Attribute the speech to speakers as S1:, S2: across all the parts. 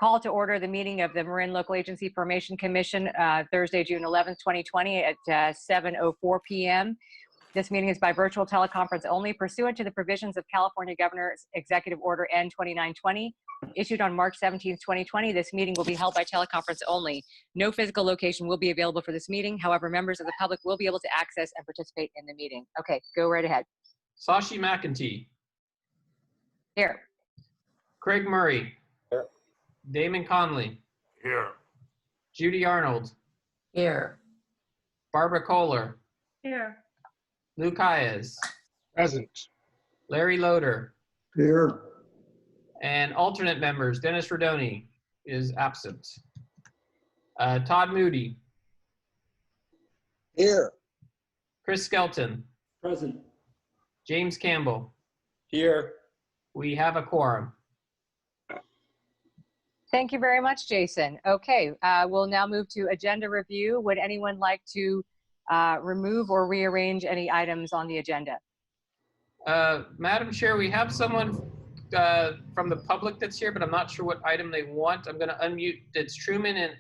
S1: call to order the meeting of the Marin Local Agency Formation Commission Thursday, June 11th, 2020 at 7:04 p.m. This meeting is by virtual teleconference only pursuant to the provisions of California Governor's Executive Order N-2920, issued on March 17th, 2020. This meeting will be held by teleconference only. No physical location will be available for this meeting. However, members of the public will be able to access and participate in the meeting. Okay, go right ahead.
S2: Sashi McEntee.
S1: Here.
S2: Craig Murray.
S3: Here.
S2: Damon Conley.
S3: Here.
S2: Judy Arnold.
S4: Here.
S2: Barbara Kohler.
S4: Here.
S2: Lou Caillas.
S3: Present.
S2: Larry Loader.
S3: Here.
S2: And alternate members, Dennis Rodoni is absent. Todd Moody.
S3: Here.
S2: Chris Skelton.
S3: Present.
S2: James Campbell.
S3: Here.
S2: We have a quorum.
S1: Thank you very much, Jason. Okay, we'll now move to agenda review. Would anyone like to remove or rearrange any items on the agenda?
S2: Madam Chair, we have someone from the public that's here, but I'm not sure what item they want. I'm going to unmute. It's Truman and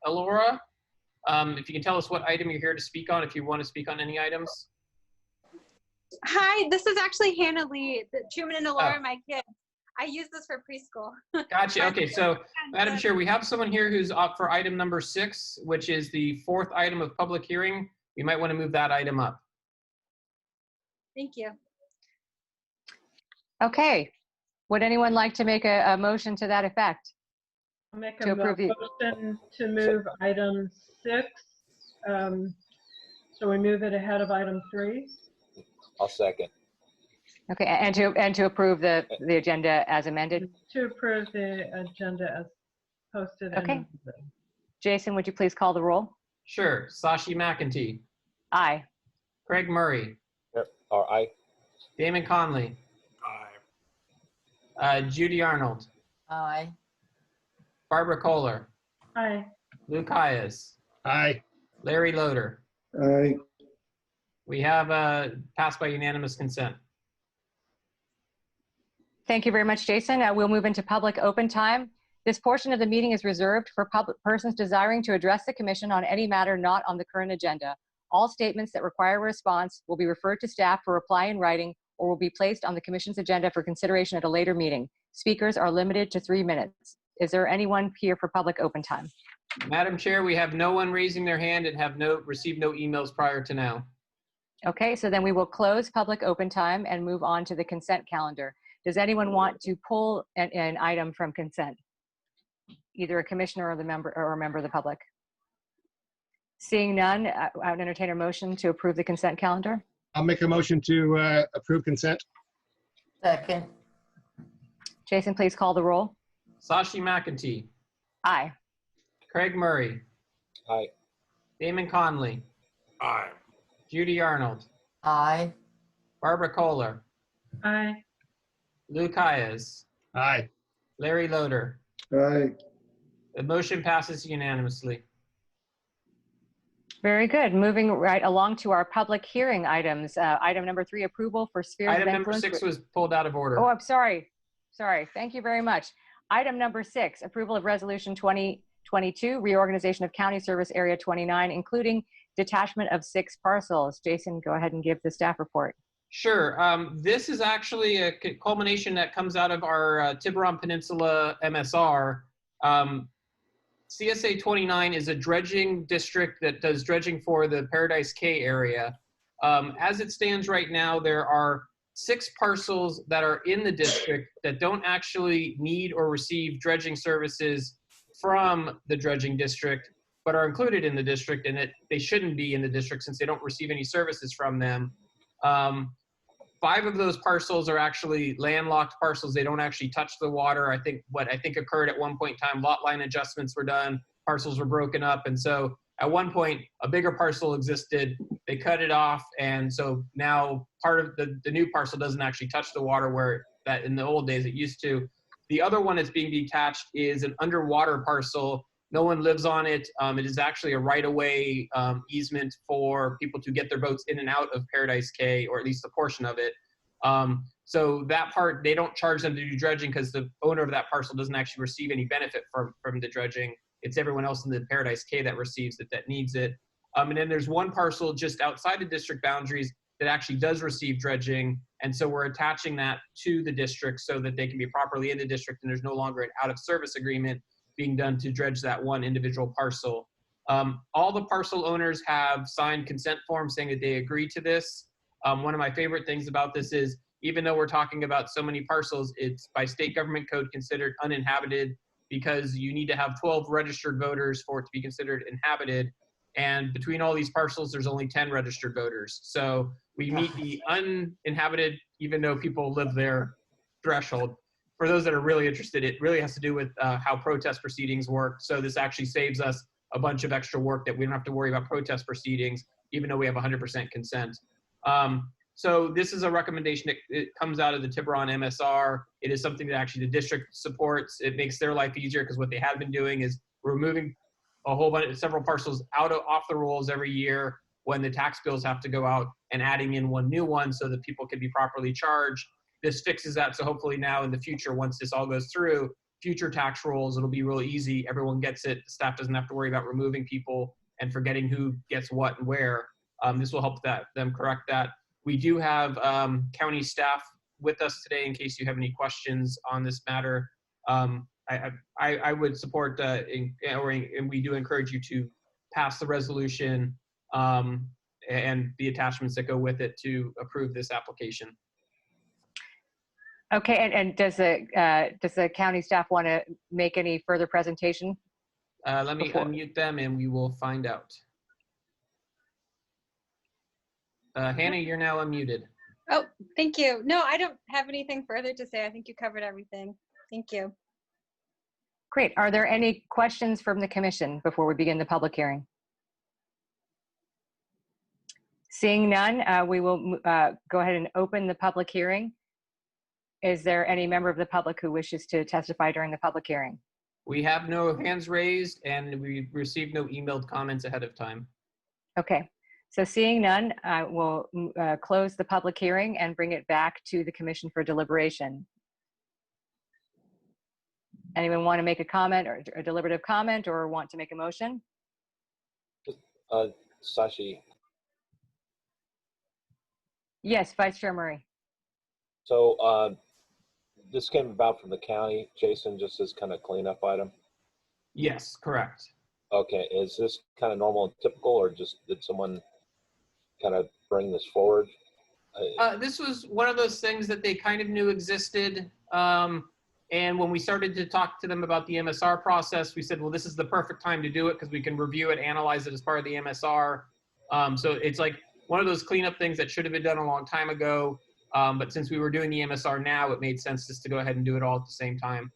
S2: Elora. If you can tell us what item you're here to speak on, if you want to speak on any items.
S5: Hi, this is actually Hannah Lee, Truman and Elora, my kids. I use this for preschool.
S2: Gotcha. Okay, so Madam Chair, we have someone here who's up for item number 6, which is the 4th item of public hearing. You might want to move that item up.
S5: Thank you.
S1: Okay, would anyone like to make a motion to that effect?
S4: I'll make
S1: To
S4: a
S1: approve the-
S4: motion to move item 6. So we move it ahead of item 3.
S3: I'll second.
S1: Okay, and to approve the agenda as amended?
S4: To approve the agenda as posted.
S1: Okay.
S4: And
S1: Jason, would you please call the roll?
S2: Sure. Sashi McEntee.
S1: Aye.
S2: Craig Murray.
S3: Yep. Aye.
S2: Damon Conley.
S3: Aye.
S2: Judy Arnold.
S4: Aye.
S2: Barbara Kohler.
S4: Aye.
S2: Lou Caillas.
S3: Aye.
S2: Larry Loader.
S3: Aye.
S2: We have passed by unanimous consent.
S1: Thank you very much, Jason. We'll move into public open time. This portion of the meeting is reserved for public persons desiring to address the commission on any matter not on the current agenda. All statements that require a response will be referred to staff for reply in writing or will be placed on the commission's agenda for consideration at a later meeting. Speakers are limited to 3 minutes. Is there anyone here for public open time?
S2: Madam Chair, we have no one raising their hand and have received no emails prior to now.
S1: Okay, so then we will close public open time and move on to the consent calendar. Does anyone want to pull an item from consent? Either a commissioner or a member of the public? Seeing none, I would entertain a motion to approve the consent calendar.
S6: I'll make a motion to approve consent.
S4: Second.
S1: Jason, please call the roll.
S2: Sashi McEntee.
S1: Aye.
S2: Craig Murray.
S3: Aye.
S2: Damon Conley.
S3: Aye.
S2: Judy Arnold.
S4: Aye.
S2: Barbara Kohler.
S4: Aye.
S2: Lou Caillas.
S6: Aye.
S2: Larry Loader.
S3: Aye.
S2: The motion passes unanimously.
S1: Very good. Moving right along to our public hearing items. Item number 3, approval for spheres
S2: Item
S1: of
S2: number
S1: influence.
S2: 6 was pulled out of order.
S1: Oh, I'm sorry. Sorry. Thank you very much. Item number 6, approval of resolution 2022, reorganization of County Service Area 29, including detachment of 6 parcels. Jason, go ahead and give the staff report.
S2: Sure. This is actually a culmination that comes out of our Tiburon Peninsula MSR. CSA 29 is a dredging district that does dredging for the Paradise Cay area. As it stands right now, there are 6 parcels that are in the district that don't actually need or receive dredging services from the dredging district, but are included in the district, and they shouldn't be in the district since they don't receive any services from them. 5 of those parcels are actually landlocked parcels. They don't actually touch the water. I think what occurred at one point in time, lot line adjustments were done, parcels were broken up. And so at one point, a bigger parcel existed. They cut it off. And so now part of the new parcel doesn't actually touch the water where that in the old days it used to. The other one that's being detached is an underwater parcel. No one lives on it. It is actually a right-of-way easement for people to get their boats in and out of Paradise Cay, or at least a portion of it. So that part, they don't charge them to do dredging because the owner of that parcel doesn't actually receive any benefit from the dredging. It's everyone else in the Paradise K that receives it, that needs it. And then there's one parcel just outside the district boundaries that actually does receive dredging. And so we're attaching that to the district so that they can be properly in the district and there's no longer an out of service agreement being done to dredge that one individual parcel. All the parcel owners have signed consent forms saying that they agree to this. One of my favorite things about this is, even though we're talking about so many parcels, it's by state government code considered uninhabited because you need to have 12 registered voters for it to be considered inhabited. And between all these parcels, there's only 10 registered voters. So we meet the uninhabited, even though people live there, threshold. For those that are really interested, it really has to do with how protest proceedings work. So this actually saves us a bunch of extra work that we don't have to worry about protest proceedings, even though we have 100% consent. So this is a recommendation. It comes out of the Tiburon MSR. It is something that actually the district supports. It makes their life easier because what they have been doing is removing a whole bunch, several parcels off the rolls every year when the tax bills have to go out and adding in one new one so that people can be properly charged. This fixes that. So hopefully now in the future, once this all goes through, future tax rolls, it'll be really easy. Everyone gets it. The staff doesn't have to worry about removing people and forgetting who gets what and where. This will help them correct that. We do have county staff with us today in case you have any questions on this matter. I would support, and we do encourage you to pass the resolution and the attachments that go with it to approve this application.
S1: Okay, and does the county staff want to make any further presentation?
S2: Let me unmute them and we will find out. Hannah, you're now unmuted.
S5: Oh, thank you. No, I don't have anything further to say. I think you covered everything. Thank you.
S1: Great. Are there any questions from the commission before we begin the public hearing? Seeing none, we will go ahead and open the public hearing. Is there any member of the public who wishes to testify during the public hearing?
S2: We have no hands raised and we received no emailed comments ahead of time.
S1: Okay. So seeing none, I will close the public hearing and bring it back to the commission for deliberation. Anyone want to make a comment or a deliberative comment or want to make a motion?
S3: Sashi,
S1: Yes, Vice Chair Murray.
S3: so this came about from the county, Jason, just as kind of cleanup item.
S2: Yes, correct.
S3: Okay, is this kind of normal and typical, or just did someone kind of bring this forward?
S2: This was one of those things that they kind of knew existed. And when we started to talk to them about the MSR process, we said, well, this is the perfect time to do it because we can review it, analyze it as part of the MSR. So it's like one of those cleanup things that should have been done a long time ago. But since we were doing the MSR now, it made sense just to go ahead and do it all at the same time.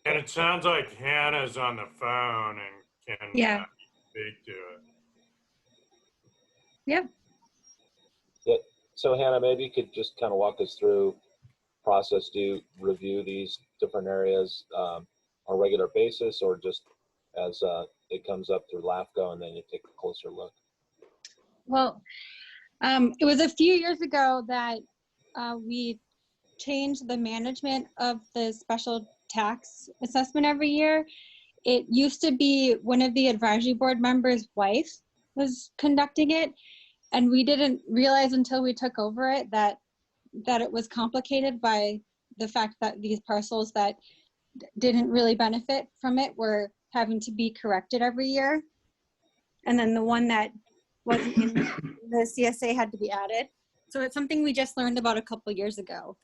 S7: And it sounds like Hannah's on the phone and can speak to it.
S5: Yeah.
S3: Yeah. So Hannah, maybe you could just kind of walk us through process. Do you review these different areas on a regular basis, or just as it comes up through LAFCo and then you take a closer look?
S5: Well, it was a few years ago that we changed the management of the special tax assessment every year. It used to be one of the advisory board members' wife was conducting it, and we didn't realize until we took over it that it was complicated by the fact that these parcels that didn't really benefit from it were having to be corrected every year. And then the one that wasn't in the CSA had to be added. So it's something we just learned about a couple years ago,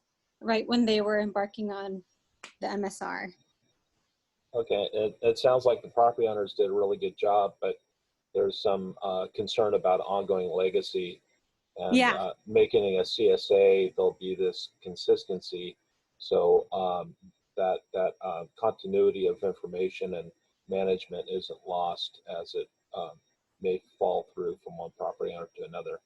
S5: right when they were embarking on the MSR.
S3: Okay, it sounds like the property owners did a really good job, but there's some concern about ongoing legacy and making a CSA. There'll be this consistency, so that continuity of information and management isn't lost as it may fall through from one property owner to another.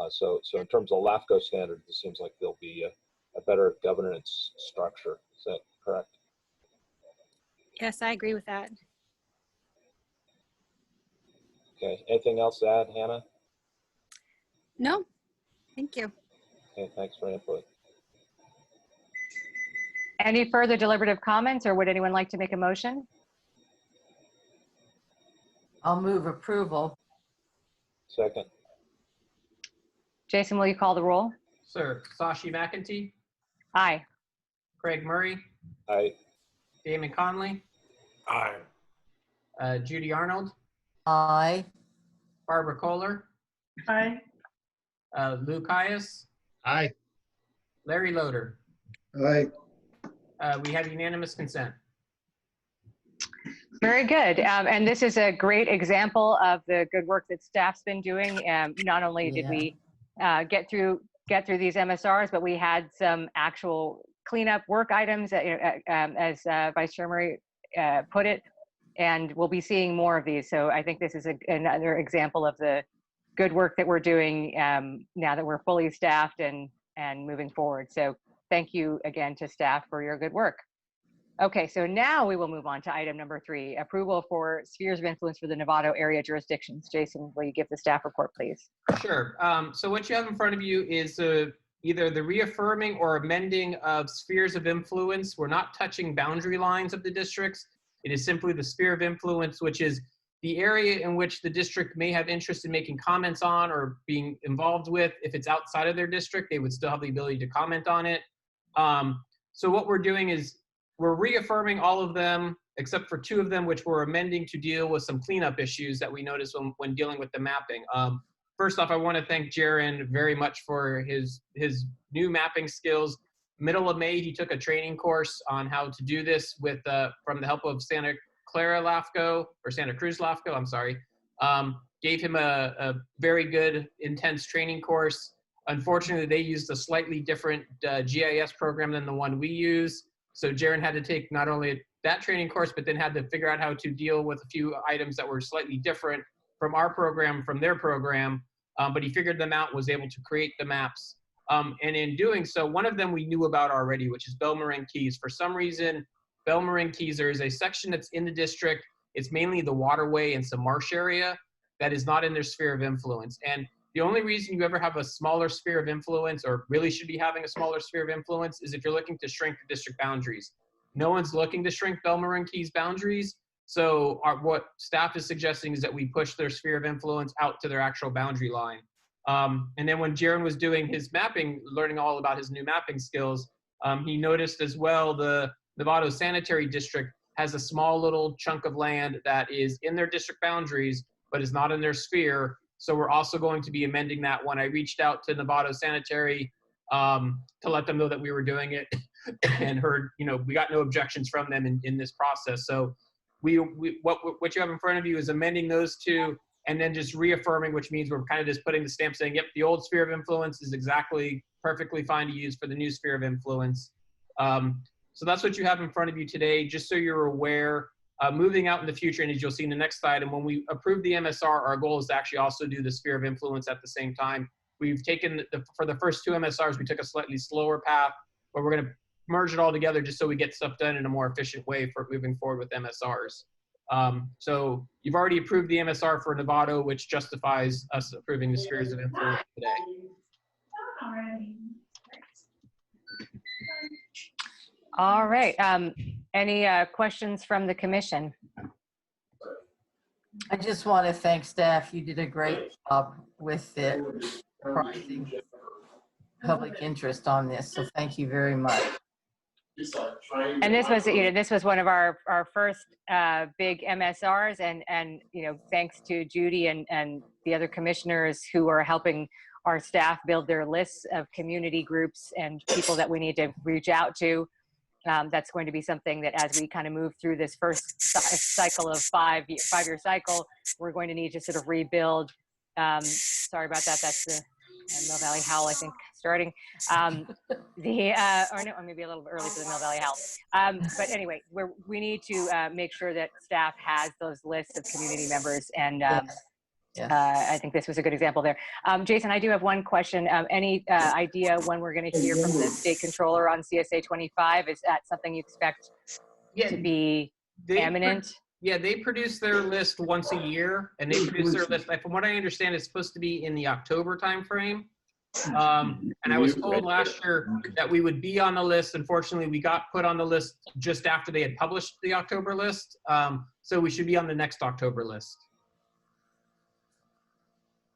S3: So in terms of LAFCO standards, it seems like there'll be a better governance structure. Is that correct?
S5: Yes, I agree with that.
S3: Okay, anything else to add, Hannah?
S5: No, thank you.
S3: Okay, thanks for your input.
S1: Any further deliberative comments, or would anyone like to make a motion?
S8: I'll move approval.
S3: Second.
S1: Jason, will you call the roll?
S2: Sir, Sashi McEntee,
S1: Aye.
S2: Craig Murray,
S3: Aye.
S2: Damon Conley,
S7: Aye.
S2: Judy Arnold,
S8: Aye.
S2: Barbara Kohler,
S4: Aye.
S2: Lou Caius,
S6: Aye.
S2: Larry Loader.
S6: Aye.
S2: We have unanimous consent.
S1: Very good. And this is a great example of the good work that staff's been doing. Not only did we get through these MSRs, but we had some actual cleanup work items, as Vice Chair Murray put it, and we'll be seeing more of these. So I think this is another example of the good work that we're doing now that we're fully staffed and moving forward. So thank you again to staff for your good work. Okay, so now we will move on to item number 3, approval for spheres of influence for the Novato area jurisdictions. Jason, will you give the staff report, please?
S2: Sure. So what you have in front of you is either the reaffirming or amending of spheres of influence. We're not touching boundary lines of the districts. It is simply the sphere of influence, which is the area in which the district may have interest in making comments on or being involved with. If it's outside of their district, they would still have the ability to comment on it. So what we're doing is we're reaffirming all of them, except for 2 of them, which we're amending to deal with some cleanup issues that we noticed when dealing with the mapping. First off, I want to thank Jaron very much for his new mapping skills. Middle of May, he took a training course on how to do this from the help of Santa Cruz LAFCo, I'm sorry. Gave him a very good, intense training course. Unfortunately, they used a slightly different GIS program than the one we use. So Jaron had to take not only that training course, but then had to figure out how to deal with a few items that were slightly different from our program, from their program. But he figured them out, was able to create the maps. And in doing so, one of them we knew about already, which is Belmarin Keys. For some reason, Belmarin Keys, there is a section that's in the district. It's mainly the waterway and some marsh area that is not in their sphere of influence. And the only reason you ever have a smaller sphere of influence, or really should be having a smaller sphere of influence, is if you're looking to shrink the district boundaries. No one's looking to shrink Belmarin Keys boundaries. So what staff is suggesting is that we push their sphere of influence out to their actual boundary line. And then when Jaron was doing his mapping, learning all about his new mapping skills, he noticed as well the Novato Sanitary District has a small little chunk of land that is in their district boundaries, but is not in their sphere. So we're also going to be amending that one. I reached out to Novato Sanitary to let them know that we were doing it and heard, we got no objections from them in this process. So what you have in front of you is amending those 2 and then just reaffirming, which means we're kind of just putting the stamp saying, yep, the old sphere of influence is exactly perfectly fine to use for the new sphere of influence. So that's what you have in front of you today, just so you're aware. Moving out in the future, and as you'll see in the next slide, and when we approve the MSR, our goal is to actually also do the sphere of influence at the same time. We've taken, for the first 2 MSRs, we took a slightly slower path, but we're going to merge it all together just so we get stuff done in a more efficient way for moving forward with MSRs. So you've already approved the MSR for Novato, which justifies us approving the spheres of influence today.
S1: All right. Any questions from the commission?
S8: I just want to thank staff. You did a great job with the rising public interest on this. So thank you very much.
S1: And this was one of our first big MSRs, and thanks to Judy and the other commissioners who are helping our staff build their lists of community groups and people that we need to reach out to. That's going to be something that as we kind of move through this first cycle of five-year cycle, we're going to need to sort of rebuild. Sorry about that. That's the Mill Valley Howl, I think, starting. Or maybe a little early for the Mill Valley Howl. But anyway, we need to make sure that staff has those lists of community members, and I think this was a good example there. Jason, I do have one question. Any idea when we're going to hear from the state controller on CSA 25? Is that something you expect to be imminent?
S2: They produce their list once a year, and they produce their list. From what I understand, it's supposed to be in the October timeframe. And I was told last year that we would be on the list. Unfortunately, we got put on the list just after they had published the October list. So we should be on the next October list.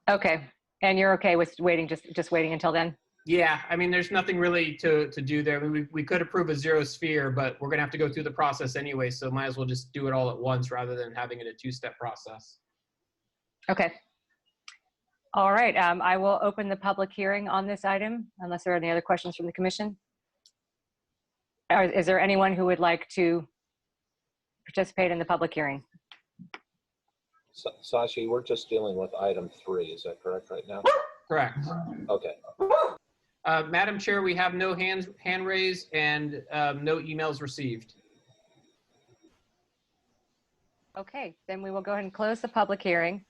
S1: Okay. And you're okay with waiting, just waiting until then?
S2: Yeah, I mean, there's nothing really to do there. I mean, we could approve a zero sphere, but we're gonna have to go through the process anyway, so might as well just do it all at once rather than having it a two-step process.
S1: Okay. All right, I will open the public hearing on this item, unless there are any other questions from the commission. Is there anyone who would like to participate in the public hearing?
S3: Sashi, we're just dealing with item 3. Is that correct right now?
S2: Correct.
S3: Okay.
S2: Madam Chair, we have no hand raised and no emails received.
S1: Okay, then we will go ahead and close the public hearing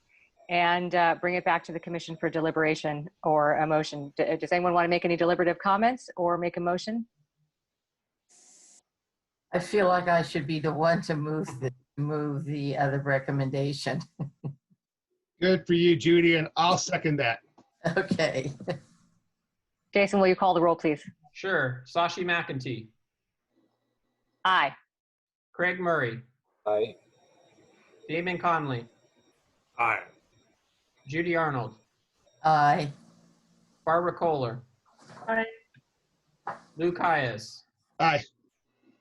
S1: and bring it back to the commission for deliberation or a motion. Does anyone want to make any deliberative comments or make a motion?
S8: I feel like I should be the one to move the other recommendation.
S6: Good for you, Judy, and I'll second that.
S8: Okay.
S1: Jason, will you call the roll, please?
S2: Sure. Sashi McEntee.
S1: Aye.
S2: Craig Murray.
S3: Aye.
S2: Damon Conley.
S7: Aye.
S2: Judy Arnold.
S8: Aye.
S2: Barbara Kohler.
S4: Aye.
S2: Luke Hayes.
S6: Aye.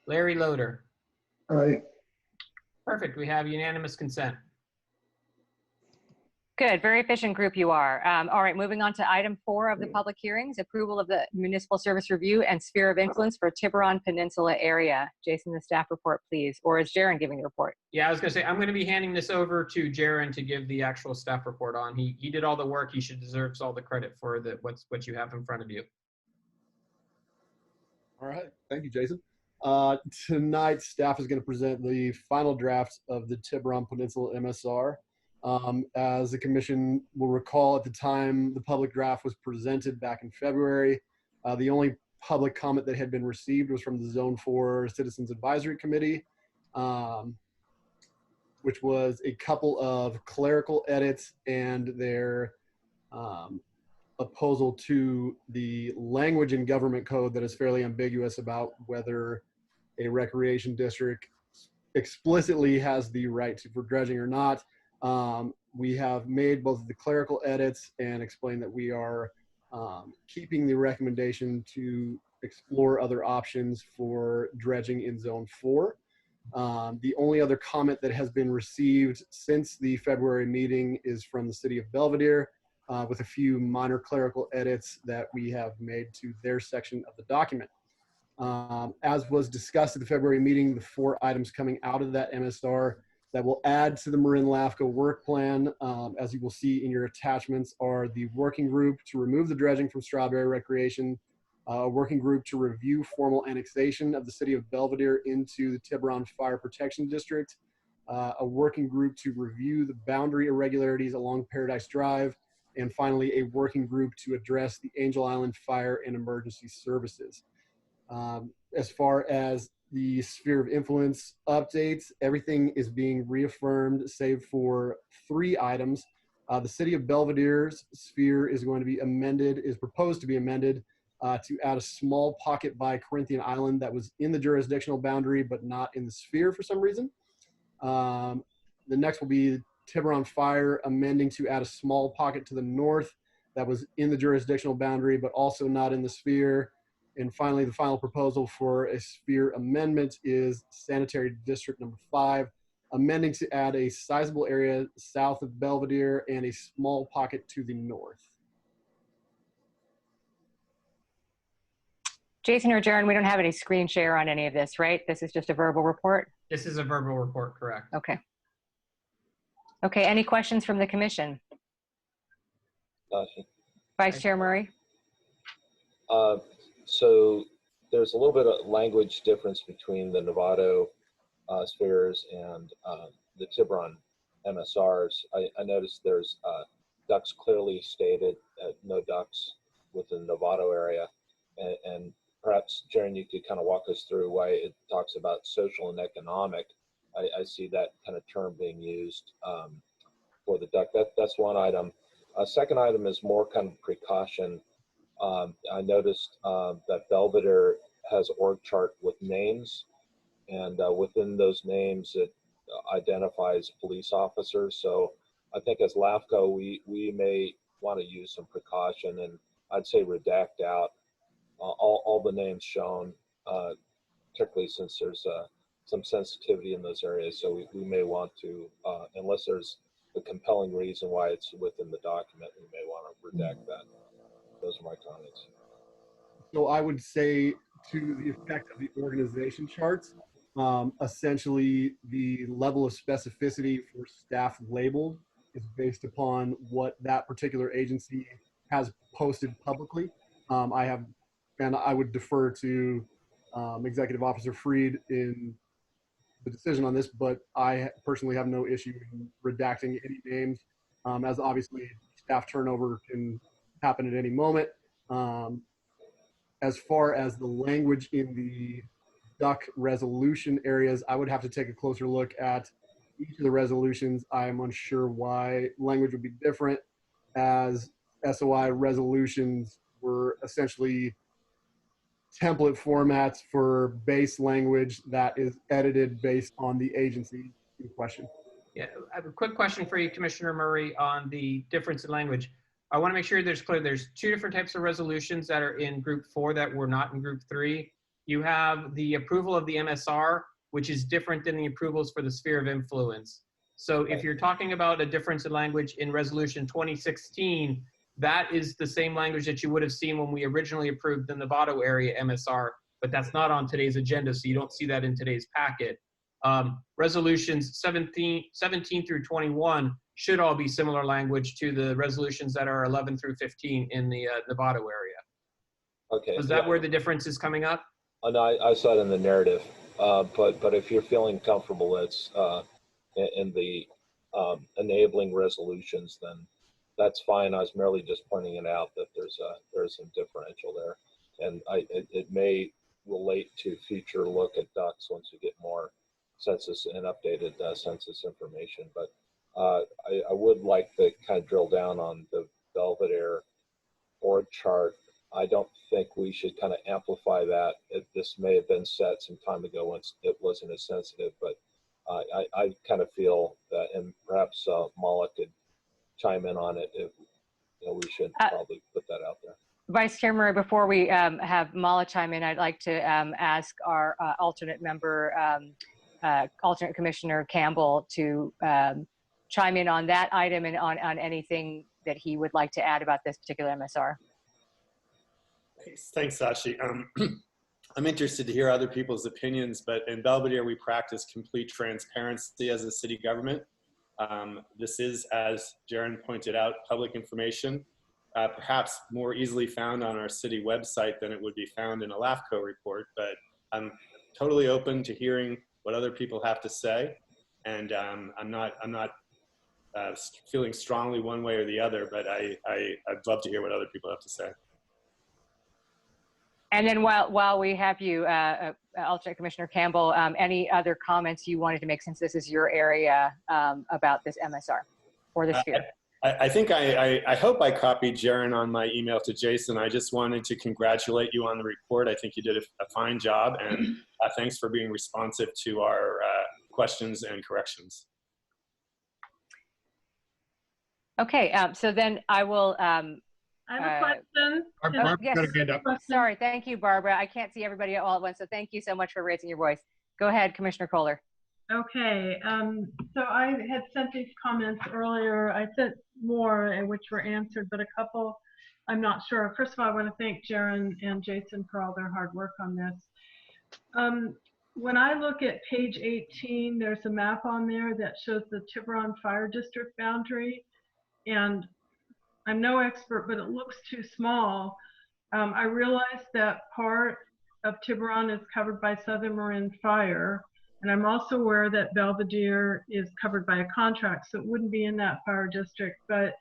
S2: Larry Loader.
S6: Aye.
S2: Perfect. We have unanimous consent.
S1: Good, very efficient group you are. All right, moving on to item 4 of the public hearings, approval of the municipal service review and sphere of influence for Tiburon Peninsula area. Jason, the staff report, please. Or is Jaron giving the report?
S2: Yeah, I was gonna say, I'm gonna be handing this over to Jaron to give the actual staff report on. He did all the work. He deserves all the credit for what you have in front of you.
S9: All right, thank you, Jason. Tonight, staff is going to present the final draft of the Tiburon Peninsula MSR. As the commission will recall, at the time the public draft was presented back in February, the only public comment that had been received was from the Zone 4 Citizens Advisory Committee, which was a couple of clerical edits and their opposal to the language in government code that is fairly ambiguous about whether a recreation district explicitly has the right for dredging or not. We have made both of the clerical edits and explained that we are keeping the recommendation to explore other options for dredging in Zone 4. The only other comment that has been received since the February meeting is from the city of Belvedere, with a few minor clerical edits that we have made to their section of the document. As was discussed at the February meeting, the 4 items coming out of that MSR that will add to the Marin LAFCo work plan, as you will see in your attachments, are the working group to remove the dredging from Strawberry Recreation, a working group to review formal annexation of the city of Belvedere into the Tiburon Fire Protection District, a working group to review the boundary irregularities along Paradise Drive, and finally a working group to address the Angel Island Fire and Emergency Services. As far as the sphere of influence updates, everything is being reaffirmed save for 3 items. The city of Belvedere's sphere is going to be amended, is proposed to be amended to add a small pocket by Corinthian Island that was in the jurisdictional boundary but not in the sphere for some reason. The next will be Tiburon Fire amending to add a small pocket to the north that was in the jurisdictional boundary but also not in the sphere. And finally, the final proposal for a sphere amendment is Sanitary District number 5, amending to add a sizable area south of Belvedere and a small pocket to the north.
S1: Jason or Jaron, we don't have any screen share on any of this, right? This is just a verbal report?
S2: This is a verbal report, correct?
S1: Okay. Okay, any questions from the commission? Vice Chair Murray?
S3: So there's a little bit of language difference between the Novato spheres and the Tiburon MSRs. I noticed there's ducks clearly stated, no ducks within the Novato area. And perhaps, Jaron, you could kind of walk us through why it talks about social and economic. I see that kind of term being used for the duck. That's one item. Second item is more kind of precaution. I noticed that Belvedere has org chart with names, and within those names, it identifies police officers. So I think as LAFCo, we may want to use some precaution, and I'd say redact out all the names shown, particularly since there's some sensitivity in those areas. So we may want to, unless there's a compelling reason why it's within the document, we may want to redact that. Those are my comments.
S9: So I would say, to the effect of the organization charts, essentially the level of specificity for staff labeled is based upon what that particular agency has posted publicly. And I would defer to Executive Officer Freed in the decision on this, but I personally have no issue in redacting any names, as obviously staff turnover can happen at any moment. As far as the language in the duck resolution areas, I would have to take a closer look at each of the resolutions. I am unsure why language would be different, as SOI resolutions were essentially template formats for base language that is edited based on the agency in question.
S2: Yeah, I have a quick question for you, Commissioner Murray, on the difference in language. I want to make sure there's clear. There's two different types of resolutions that are in Group 4 that were not in Group 3. You have the approval of the MSR, which is different than the approvals for the sphere of influence. So if you're talking about a difference in language in Resolution 2016, that is the same language that you would have seen when we originally approved the Novato area MSR, but that's not on today's agenda, so you don't see that in today's packet. Resolutions 17 through 21 should all be similar language to the resolutions that are 11 through 15 in the Novato area.
S3: Okay.
S2: Is that where the difference is coming up?
S3: No, I saw it in the narrative, but if you're feeling comfortable, it's in the enabling resolutions, then that's fine. I was merely just pointing it out that there's some differential there, and it may relate to future look at ducks once you get more census and updated census information. But I would like to kind of drill down on the Belvedere org chart. I don't think we should kind of amplify that. This may have been set some time ago when it wasn't as sensitive, but I kind of feel that, and perhaps Mala could chime in on it, if we should probably put that out there.
S1: Vice Chair Murray, before we have Mala chime in, I'd like to ask our alternate member, alternate Commissioner Campbell, to chime in on that item and on anything that he would like to add about this particular MSR.
S10: Thanks, Sashi. I'm interested to hear other people's opinions, but in Belvedere, we practice complete transparency as a city government. This is, as Jaron pointed out, public information, perhaps more easily found on our city website than it would be found in a LAFCo report, but I'm totally open to hearing what other people have to say. And I'm not feeling strongly one way or the other, but I'd love to hear what other people have to say.
S1: And then while we have you, alternate Commissioner Campbell, any other comments you wanted to make, since this is your area, about this MSR or the sphere?
S10: I think I hope I copied Jaron on my email to Jason. I just wanted to congratulate you on the report. I think you did a fine job, and thanks for being responsive to our questions and corrections.
S1: Okay, so then I will.
S4: I have a question.
S1: Yes. Sorry, thank you, Barbara. I can't see everybody all at once, so thank you so much for raising your voice. Go ahead, Commissioner Kohler.
S4: Okay, so I had sent these comments earlier. I sent more, which were answered, but a couple I'm not sure. First of all, I want to thank Jaron and Jason for all their hard work on this. When I look at page 18, there's a map on there that shows the Tiburon Fire District boundary, and I'm no expert, but it looks too small. I realize that part of Tiburon is covered by Southern Marin Fire, and I'm also aware that Belvedere is covered by a contract, so it wouldn't be in that fire district, but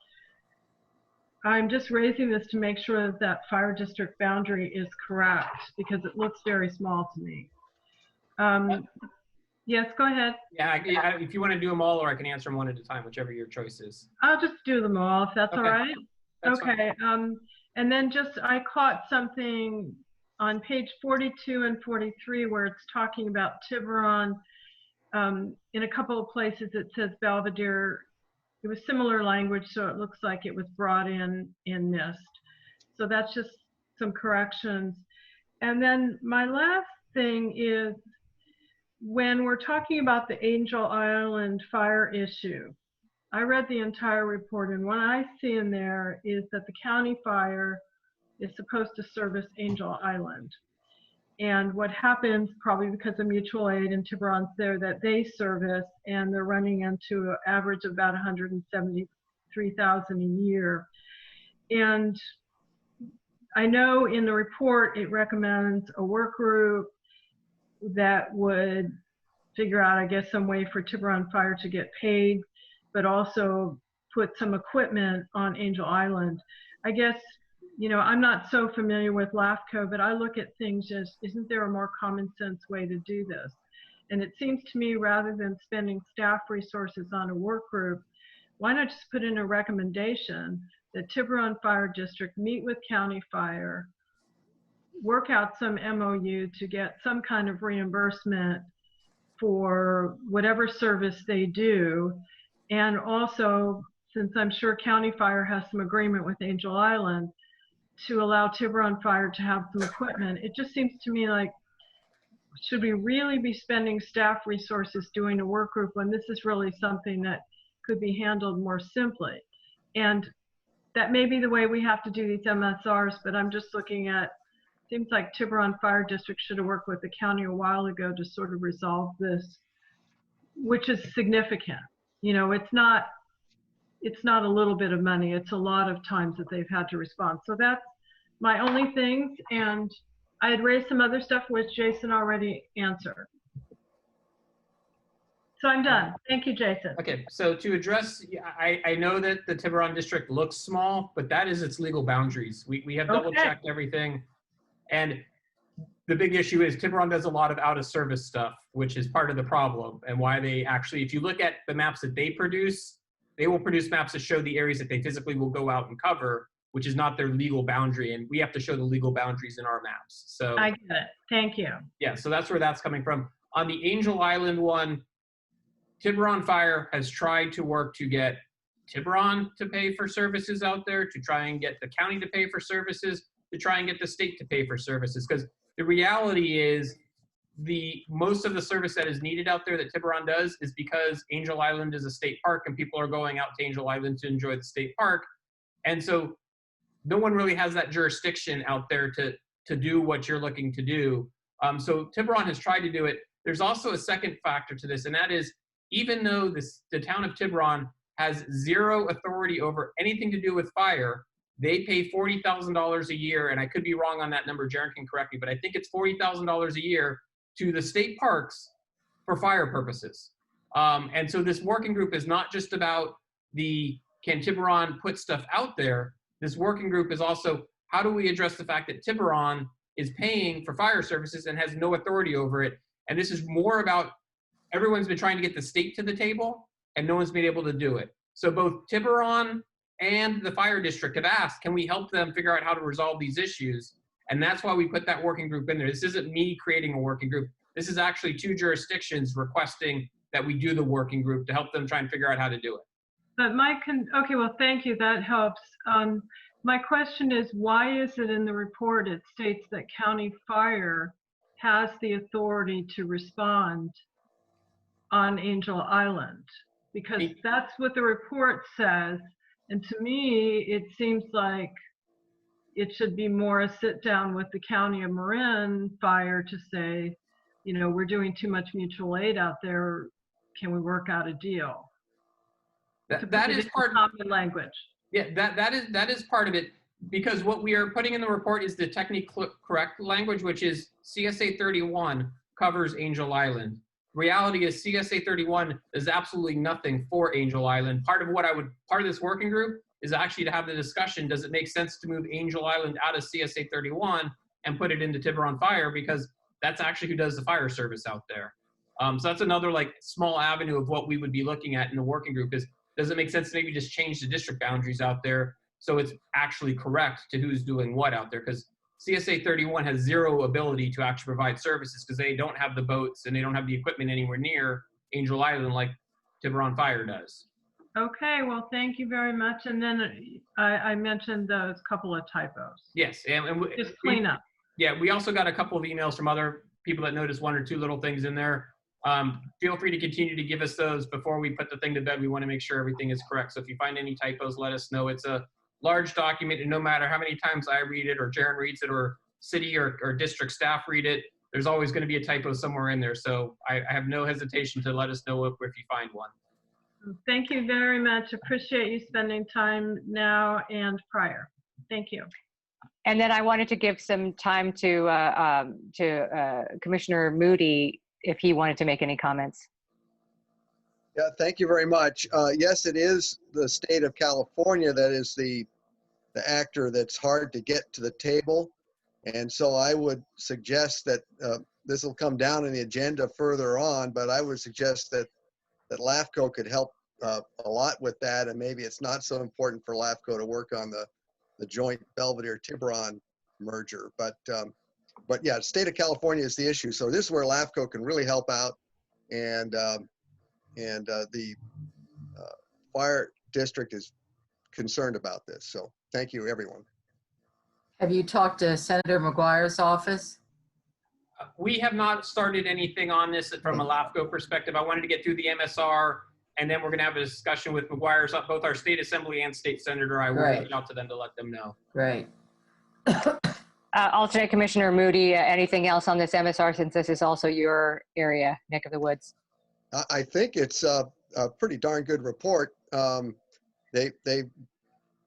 S4: I'm just raising this to make sure that that fire district boundary is correct, because it looks very small to me. Yes, go ahead.
S2: Yeah, if you want to do them all, or I can answer them one at a time, whichever your choice is.
S4: I'll just do them all, if that's
S2: Okay.
S4: all right.
S2: That's
S4: okay.
S2: fine.
S4: And then just, I caught something on page 42 and 43 where it's talking about Tiburon. In a couple of places it says Belvedere. It was similar language, so it looks like it was brought in NIST. So that's just some corrections. And then my last thing is, when we're talking about the Angel Island fire issue, I read the entire report, and what I see in there is that the county fire is supposed to service Angel Island. And what happens, probably because of mutual aid and Tiburon's there, that they service, and they're running into an average of about $173,000 a year. And I know in the report it recommends a work group that would figure out, I guess, some way for Tiburon Fire to get paid, but also put some equipment on Angel Island. I guess, you know, I'm not so familiar with LAFCo, but I look at things as, isn't there a more common sense way to do this? And it seems to me, rather than spending staff resources on a work group, why not just put in a recommendation that Tiburon Fire District meet with County Fire, work out some MOU to get some kind of reimbursement for whatever service they do. And also, since I'm sure County Fire has some agreement with Angel Island, to allow Tiburon Fire to have some equipment. It just seems to me like, should we really be spending staff resources doing a work group when this is really something that could be handled more simply? And that may be the way we have to do these MSRs, but I'm just looking at, seems like Tiburon Fire District should have worked with the county a while ago to sort of resolve this, which is significant. You know, it's not a little bit of money, it's a lot of times that they've had to respond. So that's my only things, and I had raised some other stuff which Jason already answered. So I'm done. Thank you, Jason.
S2: Okay, so to address, I know that the Tiburon district looks small, but that is its legal boundaries. We have double checked everything. And the big issue is Tiburon does a lot of out of service stuff, which is part of the problem, and why they actually, if you look at the maps that they produce, they will produce maps that show the areas that they physically will go out and cover, which is not their legal boundary. And we have to show the legal boundaries in our maps. So
S4: I get it. Thank you.
S2: Yeah, so that's where that's coming from. On the Angel Island one, Tiburon Fire has tried to work to get Tiburon to pay for services out there, to try and get the county to pay for services, to try and get the state to pay for services. Because the reality is, most of the service that is needed out there that Tiburon does is because Angel Island is a state park and people are going out to Angel Island to enjoy the state park. And so no one really has that jurisdiction out there to do what you're looking to do. So Tiburon has tried to do it. There's also a second factor to this, and that is, even though the town of Tiburon has zero authority over anything to do with fire, they pay $40,000 a year, and I could be wrong on that number, Jaron can correct me, but I think it's $40,000 a year to the state parks for fire purposes. And so this working group is not just about can Tiburon put stuff out there? This working group is also, how do we address the fact that Tiburon is paying for fire services and has no authority over it? And this is more about, everyone's been trying to get the state to the table and no one's been able to do it. So both Tiburon and the fire district have asked, can we help them figure out how to resolve these issues? And that's why we put that working group in there. This isn't me creating a working group. This is actually two jurisdictions requesting that we do the working group to help them try and figure out how to do it.
S4: But okay, well, thank you, that helps. My question is, why is it in the report it states that county fire has the authority to respond on Angel Island? Because that's what the report says. And to me, it seems like it should be more a sit down with the county of Marin Fire to say, you know, we're doing too much mutual aid out there. Can we work out a deal?
S2: That is part of
S4: common language.
S2: Yeah, that is part of it, because what we are putting in the report is the technically correct language, which is CSA 31 covers Angel Island. Reality is CSA 31 is absolutely nothing for Angel Island. Part of this working group is actually to have the discussion, does it make sense to move Angel Island out of CSA 31 and put it into Tiburon Fire, because that's actually who does the fire service out there. So that's another small avenue of what we would be looking at in the working group is, does it make sense to maybe just change the district boundaries out there so it's actually correct to who's doing what out there. Because CSA 31 has zero ability to actually provide services because they don't have the boats and they don't have the equipment anywhere near Angel Island like Tiburon Fire does.
S4: Okay, well, thank you very much. And then I mentioned those couple of typos.
S2: Yes, and
S4: Just clean up.
S2: Yeah, we also got a couple of emails from other people that noticed one or two little things in there. Feel free to continue to give us those before we put the thing to bed. We want to make sure everything is correct. So if you find any typos, let us know. It's a large document, and no matter how many times I read it or Jaron reads it or city or district staff read it, there's always going to be a typo somewhere in there. So I have no hesitation to let us know if you find one.
S4: Thank you very much. Appreciate you spending time now and prior. Thank you.
S1: And then I wanted to give some time to Commissioner Moody if he wanted to make any comments.
S11: Yeah, thank you very much. Yes, it is the state of California that is the actor that's hard to get to the table. And so I would suggest that this will come down in the agenda further on, but I would suggest that LAFCo could help a lot with that. And maybe it's not so important for LAFCo to work on the joint Belvedere-Tiburon merger. But yeah, the state of California is the issue. So this is where LAFCO can really help out. And the fire district is concerned about this. So thank you, everyone.
S8: Have you talked to Senator McGuire's office?
S2: We have not started anything on this from a LAFCO perspective. I wanted to get through the MSR, and then we're going to have a discussion with McGuire's, both our state assembly and state senator. I will reach out to them to let them know.
S8: Great.
S1: Alternate Commissioner Moody, anything else on this MSR since this is also your area, neck of the woods?
S11: I think it's a pretty darn good report. They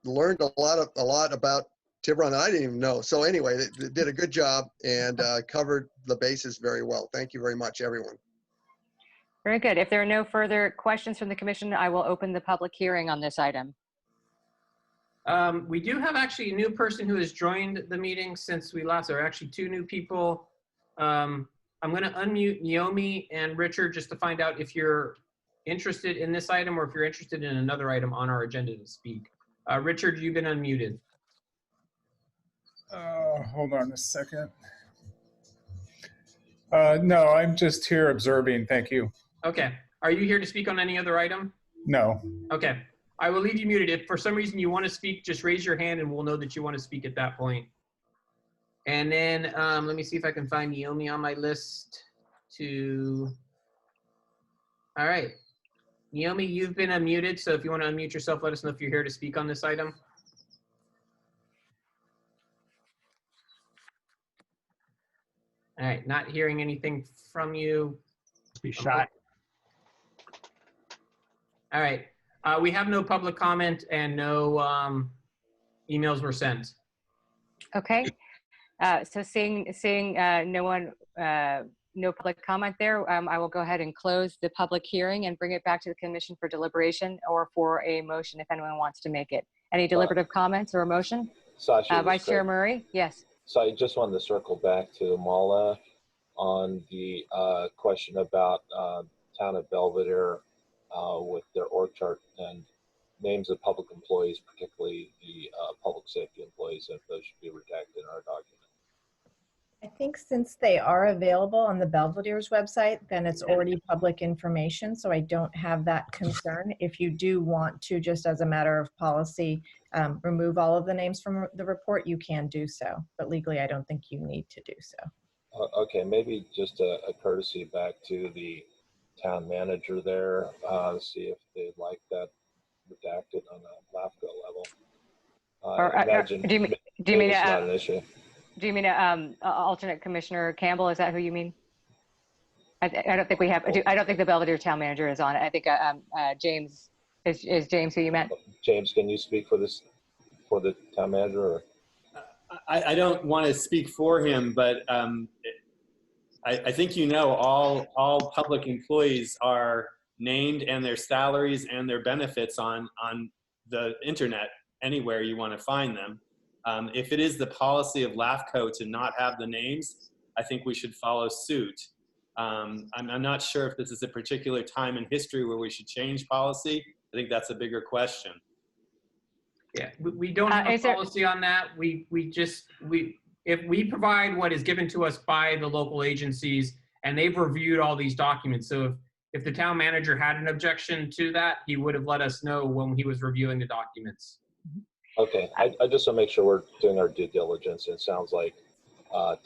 S11: learned a lot about Tiburon that I didn't even know. So anyway, they did a good job and covered the bases very well. Thank you very much, everyone.
S1: Very good. If there are no further questions from the commission, I will open the public hearing on this item.
S2: We do have actually a new person who has joined the meeting since we last. There are actually two new people. I'm going to unmute Naomi and Richard just to find out if you're interested in this item or if you're interested in another item on our agenda to speak. Richard, you've been unmuted.
S12: Hold on a second. No, I'm just here observing. Thank you.
S2: Okay. Are you here to speak on any other item?
S12: No.
S2: Okay. I will leave you muted. If for some reason you want to speak, just raise your hand and we'll know that you want to speak at that point. And then let me see if I can find Naomi on my list to. All right. Naomi, you've been unmuted. So if you want to unmute yourself, let us know if you're here to speak on this item. All right. Not hearing anything from you.
S6: Be shy.
S2: All right. We have no public comment and no emails were sent.
S1: Okay. So seeing no one, no public comment there, I will go ahead and close the public hearing and bring it back to the commission for deliberation or for a motion if anyone wants to make it. Any deliberative comments or a motion?
S3: Sasha,
S1: Vice Chair Murray, yes.
S3: So I just wanted to circle back to Mala on the question about town of Belvedere with their org chart and names of public employees, particularly the public safety employees, if those should be redacted in our document.
S13: I think since they are available on the Belvedere's website, then it's already public information, so I don't have that concern. If you do want to, just as a matter of policy, remove all of the names from the report, you can do so. But legally, I don't think you need to do so.
S3: Okay, maybe just a courtesy back to the town manager there, see if they'd like that redacted on a LAFCo level.
S1: Do you mean
S3: it's not an issue.
S1: Do you mean alternate Commissioner Campbell? Is that who you mean? I don't think we have. I don't think the Belvedere town manager is on it. I think James is James who you meant.
S3: James, can you speak for this for the town manager? Or?
S10: I don't want to speak for him, but I think you know all public employees are named and their salaries and their benefits on the internet anywhere you want to find them. If it is the policy of LAFCo to not have the names, I think we should follow suit. I'm not sure if this is a particular time in history where we should change policy. I think that's a bigger question.
S2: Yeah, we don't have a policy on that. If we provide what is given to us by the local agencies, and they've reviewed all these documents. So if the town manager had an objection to that, he would have let us know when he was reviewing the documents.
S3: Okay, I just want to make sure we're doing our due diligence. It sounds like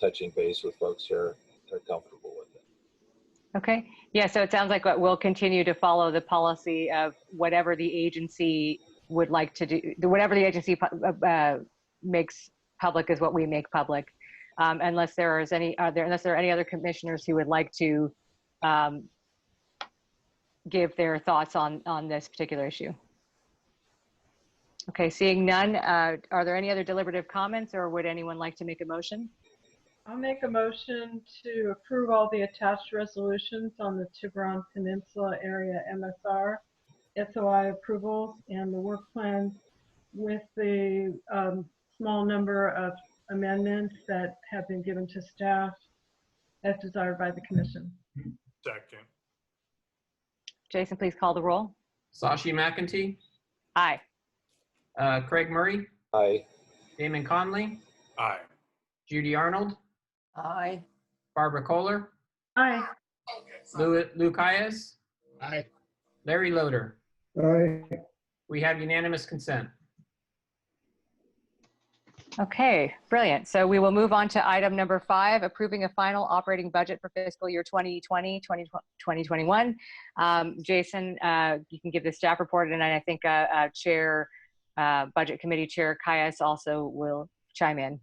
S3: touching base with folks here, they're comfortable with it.
S1: Okay. Yeah, so it sounds like we'll continue to follow the policy of whatever the agency would like to do, whatever the agency makes public is what we make public. Unless there are any other commissioners who would like to give their thoughts on this particular issue. Okay, seeing none, are there any other deliberative comments, or would anyone like to make a motion?
S4: I'll make a motion to approve all the attached resolutions on the Tiburon Peninsula area MSR, SOI approvals, and the work plan with the small number of amendments that have been given to staff as desired by the commission.
S7: Second.
S1: Jason, please call the roll.
S2: Sashi McEntee?
S1: Aye.
S2: Craig Murray?
S3: Aye.
S2: Damon Conley?
S7: Aye.
S2: Judy Arnold?
S8: Aye.
S2: Barbara Kohler?
S4: Aye.
S2: Lou Cayes?
S6: Aye.
S2: Larry Loader?
S6: Aye.
S2: We have unanimous consent.
S1: Okay, brilliant. So we will move on to item number 5, approving a final operating budget for fiscal year 2020-2021. Jason, you can give the staff report, and I think Budget Committee Chair Cayes also will chime in.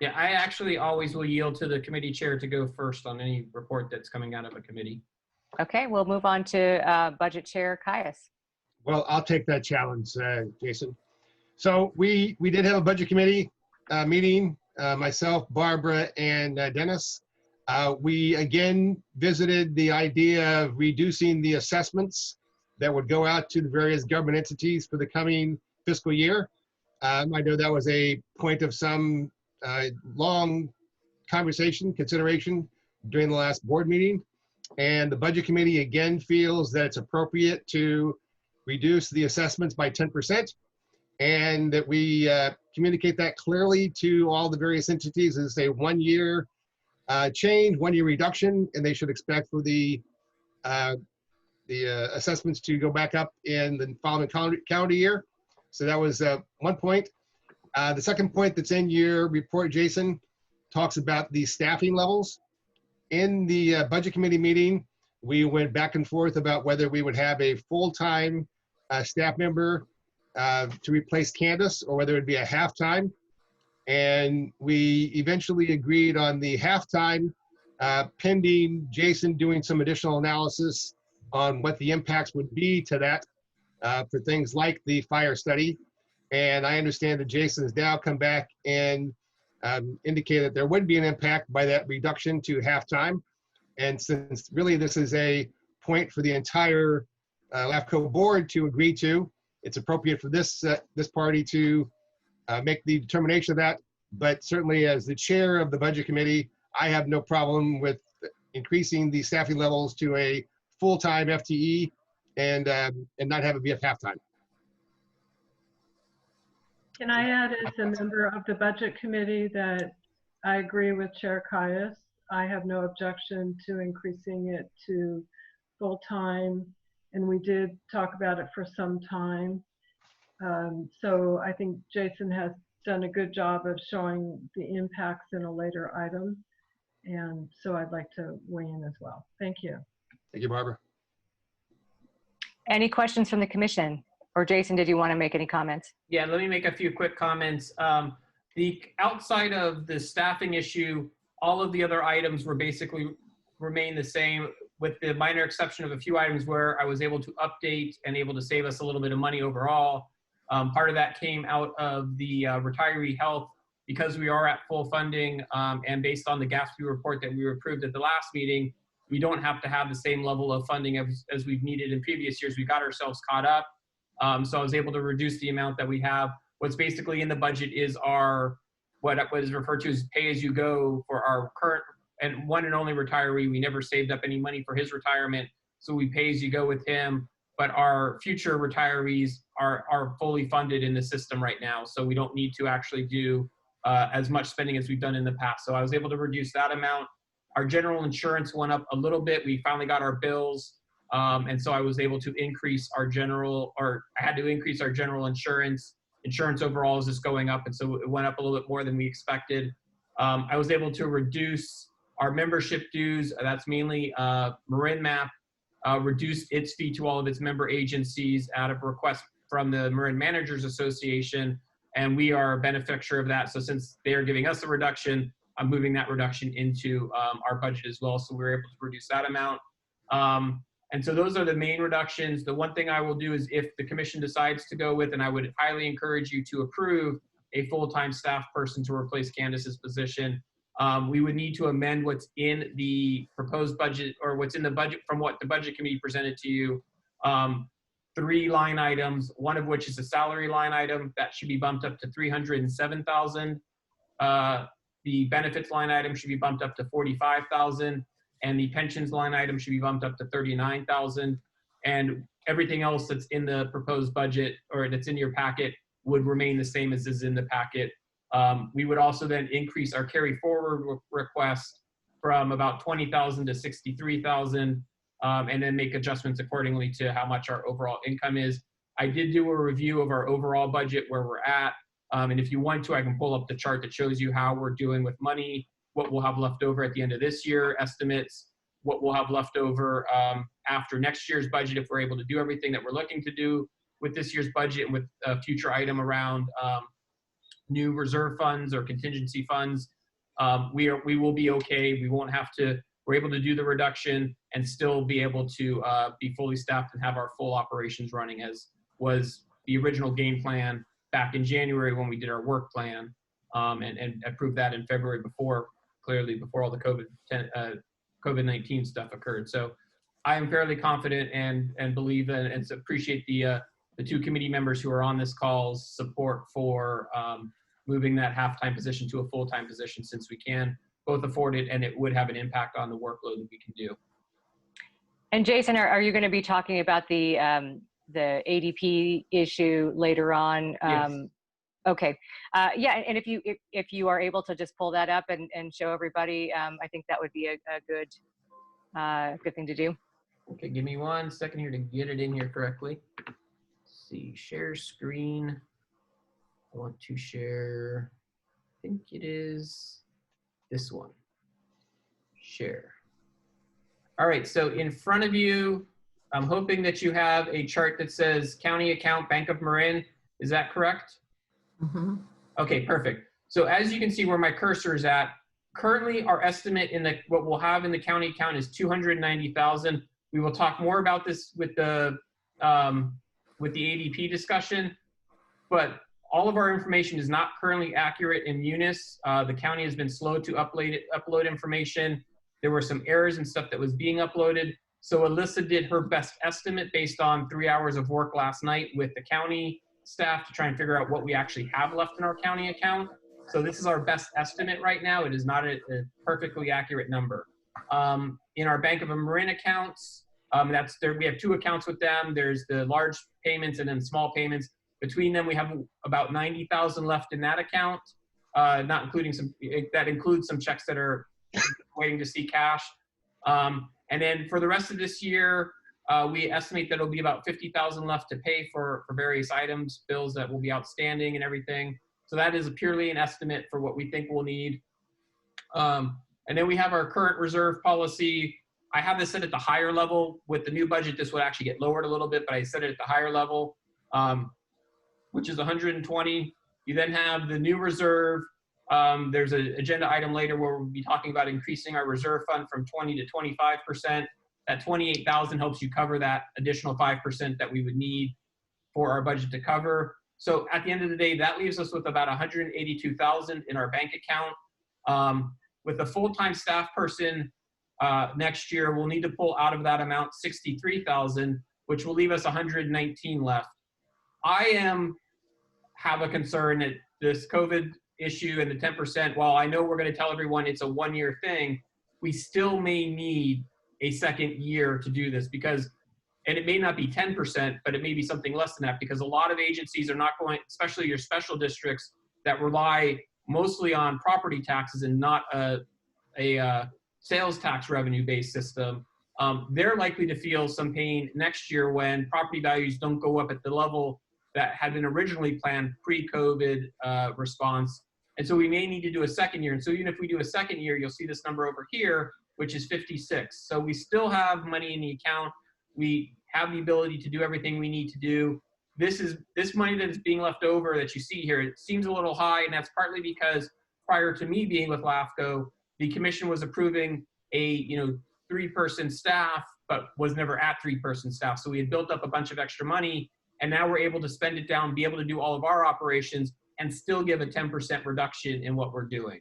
S2: Yeah, I actually always will yield to the committee chair to go first on any report that's coming out of a committee.
S1: Okay, we'll move on to Budget Chair Cayes.
S6: Well, I'll take that challenge, Jason. So we did have a budget committee meeting, myself, Barbara, and Dennis. We again visited the idea of reducing the assessments that would go out to the various government entities for the coming fiscal year. I know that was a point of some long conversation, consideration during the last board meeting. And the budget committee again feels that it's appropriate to reduce the assessments by 10%, and that we communicate that clearly to all the various entities as a 1-year change, 1-year reduction, and they should expect for the assessments to go back up in the following calendar year. So that was one point. The second point that's in your report, Jason, talks about the staffing levels. In the budget committee meeting, we went back and forth about whether we would have a full-time staff member to replace Candace, or whether it'd be a half-time. And we eventually agreed on the half-time, pending Jason doing some additional analysis on what the impacts would be to that for things like the fire study. And I understand that Jason has now come back and indicated that there would be an impact by that reduction to half-time. And since really this is a point for the entire LAFCo board to agree to, it's appropriate for this party to make the determination of that. But certainly as the chair of the budget committee, I have no problem with increasing the staffing levels to a full-time FTE and not have it be at half-time.
S4: Can I add as a member of the budget committee that I agree with Chair Cayes. I have no objection to increasing it to full-time, and we did talk about it for some time. So I think Jason has done a good job of showing the impacts in a later item, and so I'd like to weigh in as well. Thank you.
S6: Thank you, Barbara.
S1: Any questions from the commission? Or Jason, did you want to make any comments?
S2: Yeah, let me make a few quick comments. The outside of the staffing issue, all of the other items were basically remain the same, with the minor exception of a few items where I was able to update and able to save us a little bit of money overall. Part of that came out of the retiree health, because we are at full funding, and based on the GASP report that we approved at the last meeting, we don't have to have the same level of funding as we've needed in previous years. We got ourselves caught up. So I was able to reduce the amount that we have. What's basically in the budget is our, what is referred to as pay-as-you-go for our current and one and only retiree. We never saved up any money for his retirement, so we pay-as-you-go with him. But our future retirees are fully funded in the system right now. So we don't need to actually do as much spending as we've done in the past. So I was able to reduce that amount. Our general insurance went up a little bit. We finally got our bills. And so I was able to increase our general, or I had to increase our general insurance. Insurance overall is just going up. And so it went up a little bit more than we expected. I was able to reduce our membership dues. That's mainly Marin MAP reduced its fee to all of its member agencies out of request from the Marin Managers Association. And we are a beneficiary of that. So since they are giving us a reduction, I'm moving that reduction into our budget as well. So we were able to reduce that amount. And so those are the main reductions. The one thing I will do is if the commission decides to go with, and I would highly encourage you to approve a full-time staff person to replace Candace's position, we would need to amend what's in the proposed budget, or what's in the budget from what the budget committee presented to you. 3 line items, one of which is a salary line item that should be bumped up to $307,000. The benefits line item should be bumped up to $45,000, and the pensions line item should be bumped up to $39,000. And everything else that's in the proposed budget, or that's in your packet, would remain the same as is in the packet. We would also then increase our carry forward request from about $20,000 to $63,000, and then make adjustments accordingly to how much our overall income is. I did do a review of our overall budget where we're at. And if you want to, I can pull up the chart that shows you how we're doing with money, what we'll have left over at the end of this year, estimates, what we'll have left over after next year's budget if we're able to do everything that we're looking to do with this year's budget, and with a future item around new reserve funds or contingency funds. We will be okay. We won't have to, we're able to do the reduction and still be able to be fully staffed and have our full operations running, as was the original game plan back in January when we did our work plan, and approved that in February before all the COVID-19 stuff occurred. So I am fairly confident and believe and appreciate the 2 committee members who are on this call's support for moving that half-time position to a full-time position, since we can both afford it and it would have an impact on the workload that we can do.
S1: And Jason, are you going to be talking about the ADP issue later on?
S2: Yes.
S1: Okay. Yeah, and if you are able to just pull that up and show everybody, I think that would be a good thing to do.
S2: Okay, give me 1 second here to get it in here correctly. Let's see, share screen. I want to share, I think it is this one. Share. All right, so in front of you, I'm hoping that you have a chart that says county account Bank of Marin. Is that correct?
S8: Mm-hmm.
S2: Okay, perfect. So as you can see where my cursor is at, currently our estimate in what we'll have in the county account is $290,000. We will talk more about this with the ADP discussion, but all of our information is not currently accurate in Munis. The county has been slow to upload information. There were some errors and stuff that was being uploaded. So Alyssa did her best estimate based on 3 hours of work last night with the county staff to try and figure out what we actually have left in our county account. So this is our best estimate right now. It is not a perfectly accurate number. In our Bank of Marin accounts, we have 2 accounts with them. There's the large payments and then small payments. Between them, we have about $90,000 left in that account, not including that includes some checks that are waiting to see cash. And then for the rest of this year, we estimate that it'll be about $50,000 left to pay for various items, bills that will be outstanding and everything. So that is purely an estimate for what we think we'll need. And then we have our current reserve policy. I have this set at the higher level. With the new budget, this would actually get lowered a little bit, but I set it at the higher level, which is 120. You then have the new reserve. There's an agenda item later where we'll be talking about increasing our reserve fund from 20 to 25%. That 28,000 helps you cover that additional 5% that we would need for our budget to cover. So at the end of the day, that leaves us with about 182,000 in our bank account. With a full-time staff person next year, we'll need to pull out of that amount 63,000, which will leave us 119 left. I have a concern that this COVID issue and the 10%, while I know we're going to tell everyone it's a 1-year thing, we still may need a second year to do this, because And it may not be 10%, but it may be something less than that, because a lot of agencies are not going, especially your special districts that rely mostly on property taxes and not a sales tax revenue based system. They're likely to feel some pain next year when property values don't go up at the level that had been originally planned pre-COVID response. And so we may need to do a second year. And so even if we do a second year, you'll see this number over here, which is 56. So we still have money in the account. We have the ability to do everything we need to do. This money that is being left over that you see here, it seems a little high, and that's partly because prior to me being with LAFCo, the commission was approving a 3-person staff, but was never at 3-person staff. So we had built up a bunch of extra money, and now we're able to spend it down, be able to do all of our operations, and still give a 10% reduction in what we're doing.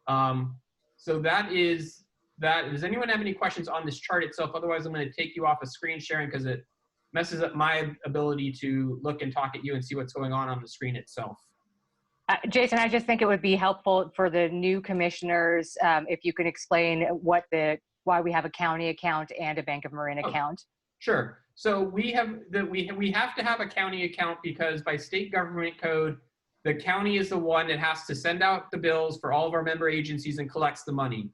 S2: So that is that. Does anyone have any questions on this chart itself? Otherwise, I'm going to take you off of screen sharing because it messes up my ability to look and talk at you and see what's going on the screen itself.
S1: Jason, I just think it would be helpful for the new commissioners if you can explain why we have a county account and a Bank of Marin account.
S2: Sure. So we have to have a county account because by state government code, the county is the one that has to send out the bills for all of our member agencies and collects the money.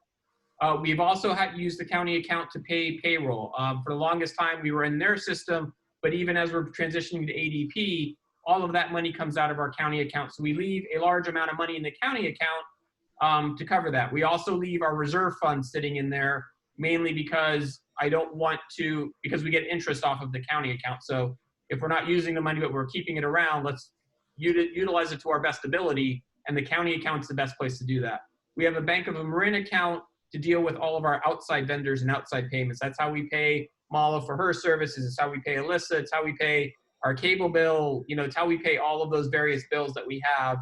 S2: We've also had to use the county account to pay payroll. For the longest time, we were in their system, but even as we're transitioning to ADP, all of that money comes out of our county account. So we leave a large amount of money in the county account to cover that. We also leave our reserve fund sitting in there, mainly because because we get interest off of the county account. So if we're not using the money, but we're keeping it around, let's utilize it to our best ability. And the county account's the best place to do that. We have a Bank of Marin account to deal with all of our outside vendors and outside payments. That's how we pay Mala for her services. It's how we pay Alyssa. It's how we pay our cable bill. It's how we pay all of those various bills that we have.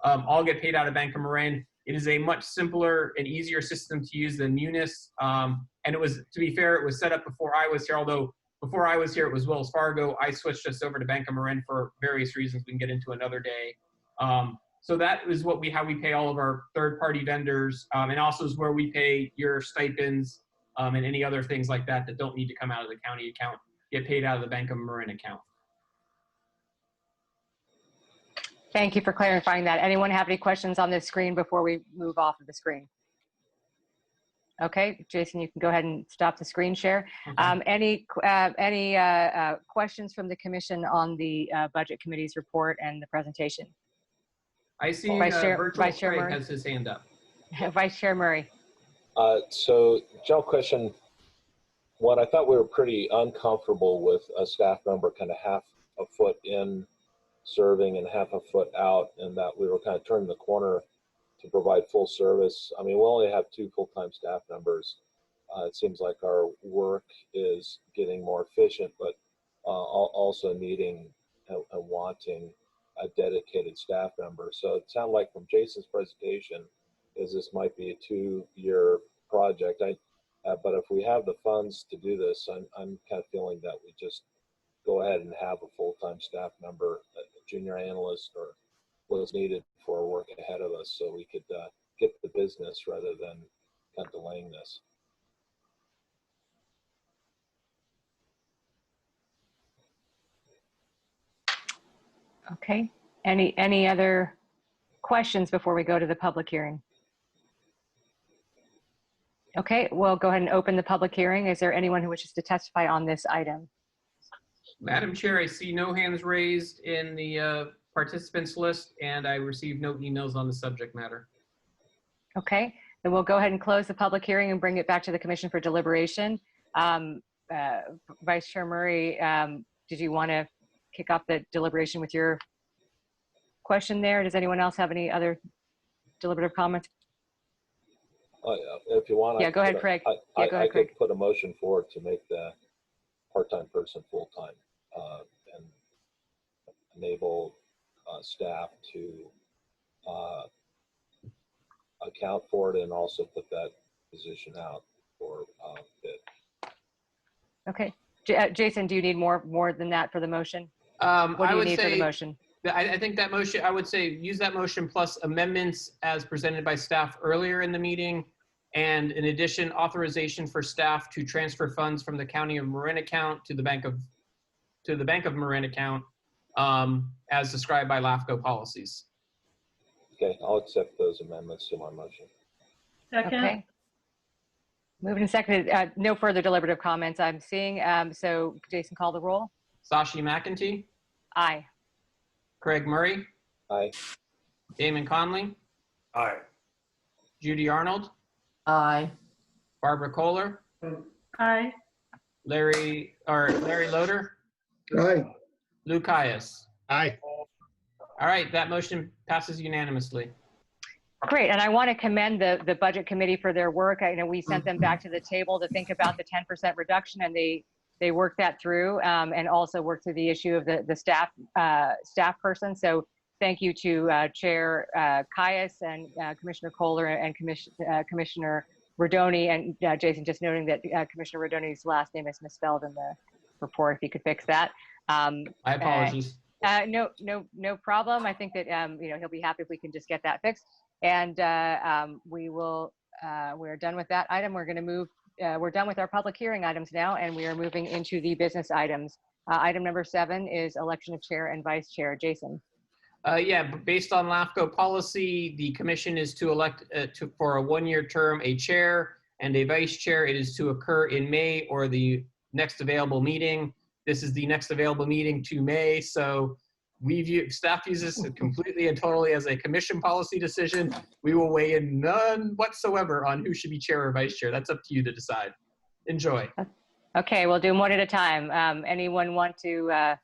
S2: All get paid out of Bank of Marin. It is a much simpler and easier system to use than Munis. And it was, to be fair, it was set up before I was here, although before I was here, it was Wells Fargo. I switched us over to Bank of Marin for various reasons we can get into another day. So that is how we pay all of our third-party vendors, and also is where we pay your stipends and any other things like that that don't need to come out of the county account, get paid out of the Bank of Marin account.
S1: Thank you for clarifying that. Anyone have any questions on this screen before we move off of the screen? Okay, Jason, you can go ahead and stop the screen share. Okay. Any questions from the commission on the Budget Committee's report and the presentation?
S2: I see
S1: Vice Chair
S2: Craig
S1: Murray
S2: has his hand up.
S1: Vice Chair Murray.
S3: So, general question. One, I thought we were pretty uncomfortable with a staff member kind of half a foot in serving and half a foot out, and that we were kind of turning the corner to provide full service. I mean, we only have 2 full-time staff members. It seems like our work is getting more efficient, but also needing and wanting a dedicated staff member. So it sounded like from Jason's presentation is this might be a 2-year project. But if we have the funds to do this, I'm kind of feeling that we just go ahead and have a full-time staff member, a junior analyst, or what's needed for work ahead of us, so we could get the business rather than kind of delaying this.
S1: Okay. Any other questions before we go to the public hearing? Okay, we'll go ahead and open the public hearing. Is there anyone who wishes to testify on this item?
S2: Madam Chair, I see no hands raised in the participants list, and I received no emails on the subject matter.
S1: Okay, then we'll go ahead and close the public hearing and bring it back to the commission for deliberation. Vice Chair Murray, did you want to kick off the deliberation with your question there? Does anyone else have any other deliberative comments?
S3: If you want,
S1: yeah, go ahead, Craig.
S3: I could put a motion forward to make the part-time person full-time and enable staff to account for it and also put that position out for bid.
S1: Okay, Jason, do you need more than that for the motion? What do you need for the motion?
S2: I think that motion, I would say use that motion plus amendments as presented by staff earlier in the meeting, and in addition, authorization for staff to transfer funds from the County of Marin account to the Bank of to the Bank of Marin account as described by LAFCo policies.
S3: Okay, I'll accept those amendments to my motion.
S4: Second.
S1: Okay. Moved and seconded. No further deliberative comments I'm seeing. So Jason, call the roll.
S2: Sashi McEntee,
S1: Aye.
S2: Craig Murray,
S3: Aye.
S2: Damon Conley,
S7: Aye.
S2: Judy Arnold,
S8: Aye.
S2: Barbara Kohler,
S4: Aye.
S2: Larry Loader,
S6: Aye.
S2: Lou Caius.
S6: Aye.
S2: All right, that motion passes unanimously.
S1: Great, and I want to commend the budget committee for their work. I know we sent them back to the table to think about the 10% reduction, and they worked that through, and also worked through the issue of the staff person. So thank you to Chair Caius and Commissioner Kohler and Commissioner Rodoni, and Jason, just noting that Commissioner Rodoni's last name is misspelled in the report. If you could fix that.
S2: My apologies.
S1: No problem. I think that he'll be happy if we can just get that fixed. And we're done with that item. We're going to move. We're done with our public hearing items now, and we are moving into the business items. Item number 7 is election of chair and vice chair. Jason.
S2: Based on LAFCO policy, the commission is to elect for a 1-year term a chair and a vice chair. It is to occur in May or the next available meeting. This is the next available meeting to May, so staff uses this completely and totally as a commission policy decision. We will weigh in none whatsoever on who should be chair or vice chair. That's up to you to decide. Enjoy.
S1: Okay, we'll do them one at a time. Anyone want to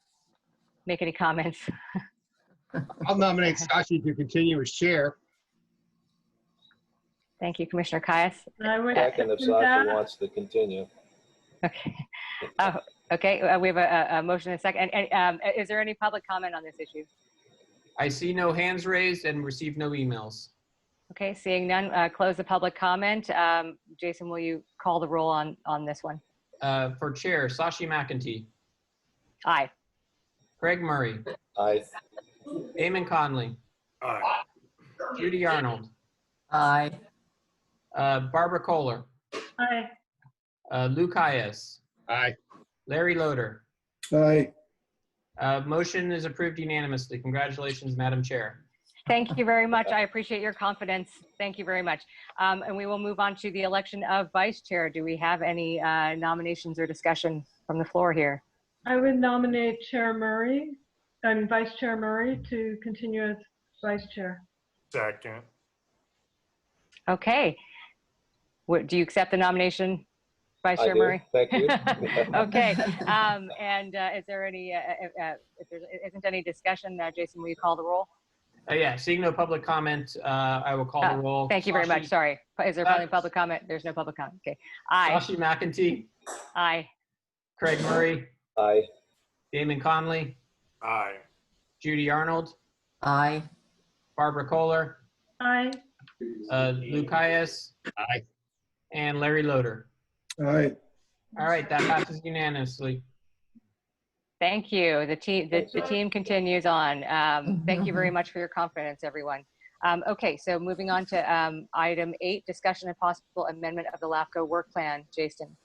S1: make any comments?
S6: I'll nominate Sashi to continue as chair.
S1: Thank you, Commissioner Caius.
S4: I would
S3: Second, if
S4: second
S3: Sashi
S4: that.
S3: wants to continue.
S1: Okay. Okay, we have a motion and a second. And is there any public comment on this issue?
S2: I see no hands raised and receive no emails.
S1: Okay, seeing none, close the public comment. Jason, will you call the roll on this one?
S2: For chair, Sashi McEntee,
S1: Aye.
S2: Craig Murray,
S3: Aye.
S2: Damon Conley,
S7: Aye.
S2: Judy Arnold,
S8: Aye.
S2: Barbara Kohler,
S4: Aye.
S2: Lou Caius,
S6: Aye.
S2: Larry Loader.
S6: Aye.
S2: Motion is approved unanimously. Congratulations, Madam Chair.
S1: Thank you very much. I appreciate your confidence. Thank you very much. And we will move on to the election of vice chair. Do we have any nominations or discussion from the floor here?
S4: I would nominate Vice Chair Murray to continue as vice chair.
S7: Second.
S1: Okay. Do you accept the nomination, Vice
S3: I
S1: Chair
S3: do.
S1: Murray?
S3: Thank you.
S1: Okay. And is there any, if there isn't any discussion, Jason, will you call the roll?
S2: Seeing no public comment, I will call the roll.
S1: Thank you very much. Sorry. Is there any public comment? There's no public comment. Okay. Aye.
S2: Sashi McEntee,
S1: Aye.
S2: Craig Murray,
S3: Aye.
S2: Damon Conley,
S7: Aye.
S2: Judy Arnold,
S8: Aye.
S2: Barbara Kohler,
S4: Aye.
S2: Lou Caius,
S6: Aye.
S2: and Larry Loader.
S6: Aye.
S2: All right, that passes unanimously.
S1: Thank you. The team continues on. Thank you very much for your confidence, everyone. Okay, so moving on to item 8, discussion and possible amendment of the LAFCo work plan. Jason.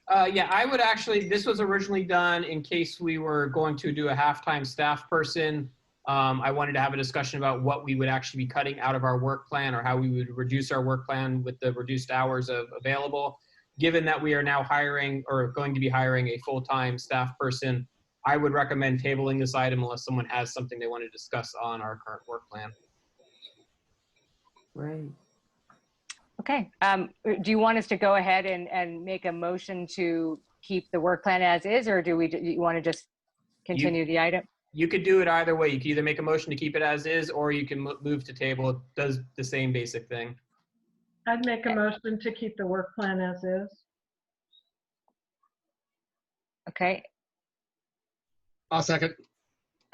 S2: I would actually, this was originally done in case we were going to do a half-time staff person. I wanted to have a discussion about what we would actually be cutting out of our work plan or how we would reduce our work plan with the reduced hours available. Given that we are now hiring or going to be hiring a full-time staff person, I would recommend tabling this item unless someone has something they want to discuss on our current work plan.
S8: Great.
S1: Okay. Do you want us to go ahead and make a motion to keep the work plan as is, or do you want to just continue the item?
S2: You could do it either way. You could either make a motion to keep it as is, or you can move to table. It does the same basic thing.
S4: I'd make a motion to keep the work plan as is.
S1: Okay.
S6: I'll second.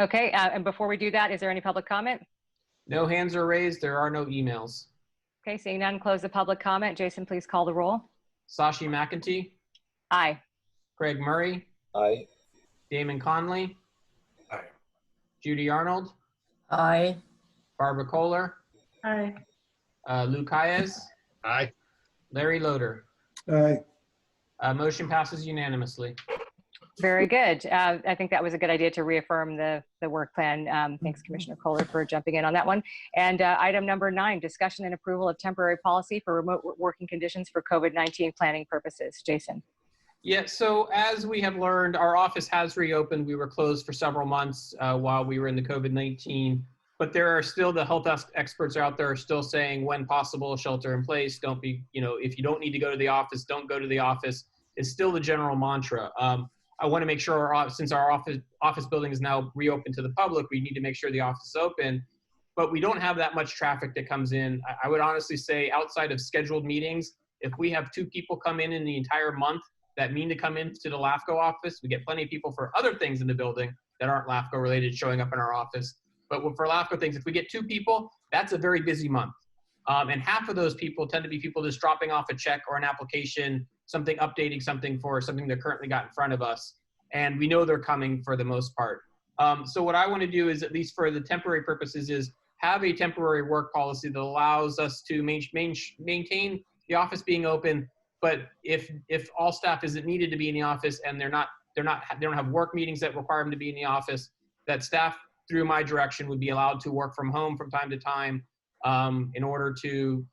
S1: Okay. And before we do that, is there any public comment?
S2: No hands are raised. There are no emails.
S1: Okay. Seeing none, close the public comment. Jason, please call the roll.
S2: Sashi McEntee,
S1: Aye.
S2: Craig Murray,
S3: Aye.
S2: Damon Conley,
S7: Aye.
S2: Judy Arnold,
S8: Aye.
S2: Barbara Kohler,
S4: Aye.
S2: Lou Caius,
S6: Aye.
S2: Larry Loader.
S6: Aye.
S2: Motion passes unanimously.
S1: Very good. I think that was a good idea to reaffirm the work plan. Thanks, Commissioner Kohler, for jumping in on that one. And item number 9, discussion and approval of temporary policy for remote working conditions for COVID-19 planning purposes. Jason.
S2: Yeah, so as we have learned, our office has reopened. We were closed for several months while we were in the COVID-19, but there are still, the health experts out there are still saying when possible, shelter in place. Don't be, if you don't need to go to the office, don't go to the office. It's still the general mantra. I want to make sure, since our office building is now reopened to the public, we need to make sure the office is open, but we don't have that much traffic that comes in. I would honestly say outside of scheduled meetings, if we have 2 people come in the entire month that mean to come into the LAFCo office, we get plenty of people for other things in the building that aren't LAFCO related showing up in our office. But for LAFCO things, if we get 2 people, that's a very busy month. And half of those people tend to be people just dropping off a check or an application, something, updating something for something they're currently got in front of us. And we know they're coming for the most part. So what I want to do is, at least for the temporary purposes, is have a temporary work policy that allows us to maintain the office being open. But if all staff isn't needed to be in the office and they don't have work meetings that require them to be in the office, that staff through my direction would be allowed to work from home from time to time in order to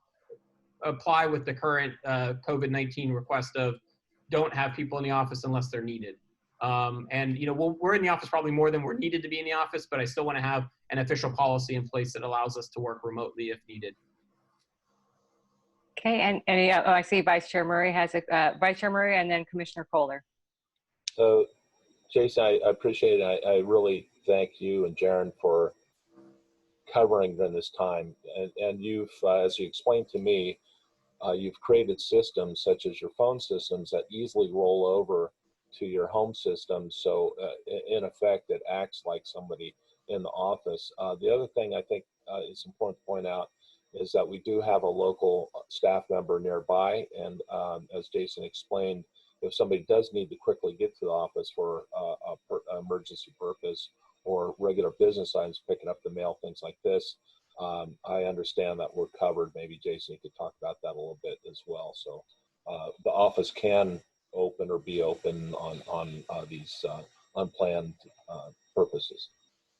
S2: apply with the current COVID-19 request of don't have people in the office unless they're needed. And we're in the office probably more than we're needed to be in the office, but I still want to have an official policy in place that allows us to work remotely if needed.
S1: Okay, and I see Vice Chair Murray has Vice Chair Murray and then Commissioner Kohler.
S3: So, Jason, I appreciate it. I really thank you and Jaren for covering during this time. And you've, as you explained to me, you've created systems such as your phone systems that easily roll over to your home system. So in effect, it acts like somebody in the office. The other thing I think is important to point out is that we do have a local staff member nearby. And as Jason explained, if somebody does need to quickly get to the office for an emergency purpose or regular business items, picking up the mail, things like this, I understand that we're covered. Maybe Jason, you could talk about that a little bit as well. So the office can open or be open on these unplanned purposes.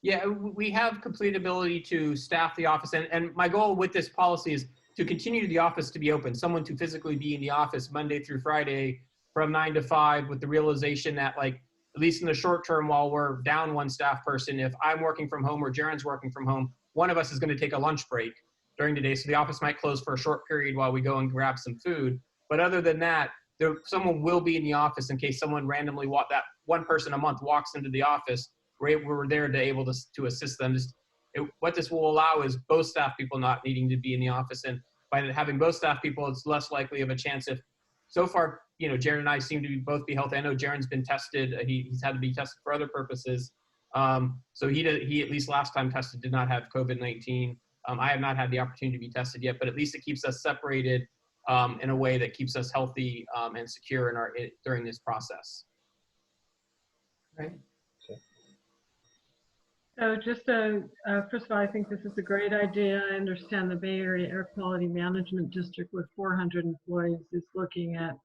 S2: Yeah, we have complete ability to staff the office. And my goal with this policy is to continue the office to be open, someone to physically be in the office Monday through Friday from 9 to 5 with the realization that, like, at least in the short term, while we're down 1 staff person, if I'm working from home or Jaren's working from home, one of us is going to take a lunch break during the day. So the office might close for a short period while we go and grab some food. But other than that, someone will be in the office in case someone randomly, that 1 person a month walks into the office. We're there to able to assist them. What this will allow is both staff people not needing to be in the office. And by having both staff people, it's less likely of a chance if, so far, Jaren and I seem to both be healthy. I know Jaren's been tested. He's had to be tested for other purposes. So he at least last time tested did not have COVID-19. I have not had the opportunity to be tested yet, but at least it keeps us separated in a way that keeps us healthy and secure during this process.
S8: Right.
S4: So just first of all, I think this is a great idea. I understand the Bay Area Air Quality Management District with 400 employees is looking at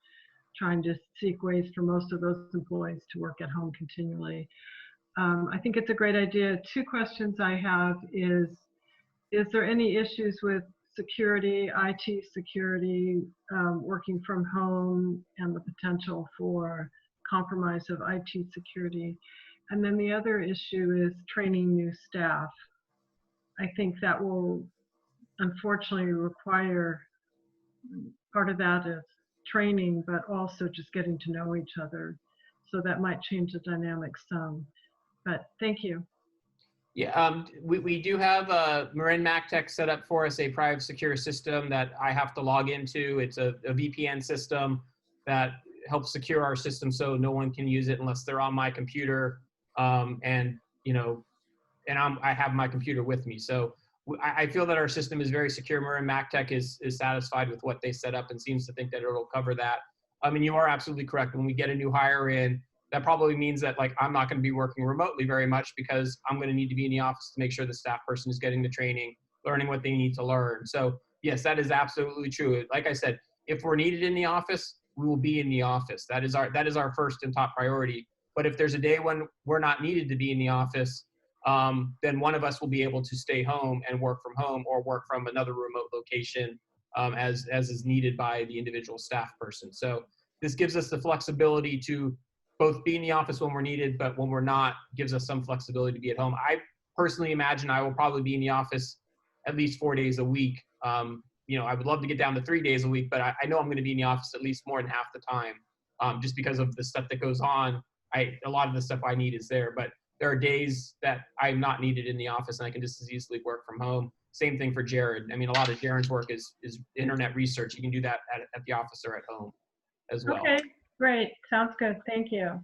S4: trying to seek ways for most of those employees to work at home continually. I think it's a great idea. 2 questions I have is there any issues with security, IT security, working from home and the potential for compromise of IT security? And then the other issue is training new staff. I think that will unfortunately require, part of that is training, but also just getting to know each other. So that might change the dynamics some, but thank you.
S2: Yeah, we do have Marin LAFCo set up for us, a private secure system that I have to log into. It's a VPN system that helps secure our system so no one can use it unless they're on my computer. I have my computer with me. So I feel that our system is very secure. Marin LAFCo is satisfied with what they set up and seems to think that it'll cover that. I mean, you are absolutely correct. When we get a new hire in, that probably means that, like, I'm not going to be working remotely very much because I'm going to need to be in the office to make sure the staff person is getting the training, learning what they need to learn. So yes, that is absolutely true. Like I said, if we're needed in the office, we will be in the office. That is our first and top priority. But if there's a day when we're not needed to be in the office, then one of us will be able to stay home and work from home or work from another remote location as is needed by the individual staff person. So this gives us the flexibility to both be in the office when we're needed, but when we're not, gives us some flexibility to be at home. I personally imagine I will probably be in the office at least 4 days a week. You know, I would love to get down to 3 days a week, but I know I'm going to be in the office at least more than half the time, just because of the stuff that goes on. A lot of the stuff I need is there, but there are days that I'm not needed in the office and I can just as easily work from home. Same thing for Jared. I mean, a lot of Jared's work is internet research. You can do that at the office or at home as well.
S4: Okay, great. Sounds good. Thank you.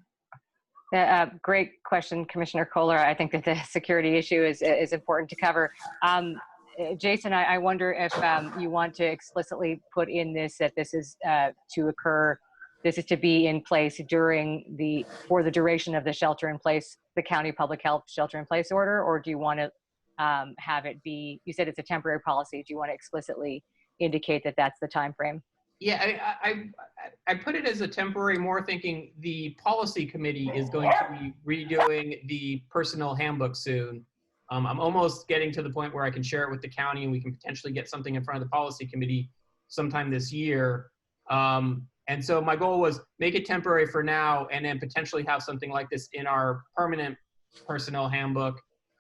S1: Great question, Commissioner Kohler. I think that the security issue is important to cover. Jason, I wonder if you want to explicitly put in this that this is to occur, this is to be in place for the duration of the shelter in place, the county public health shelter in place order, or do you want to have it be, you said it's a temporary policy, do you want to explicitly indicate that that's the time frame?
S2: Yeah, I put it as a temporary, more thinking the policy committee is going to be redoing the personnel handbook soon. I'm almost getting to the point where I can share it with the county and we can potentially get something in front of the policy committee sometime this year. And so my goal was make it temporary for now and then potentially have something like this in our permanent personnel handbook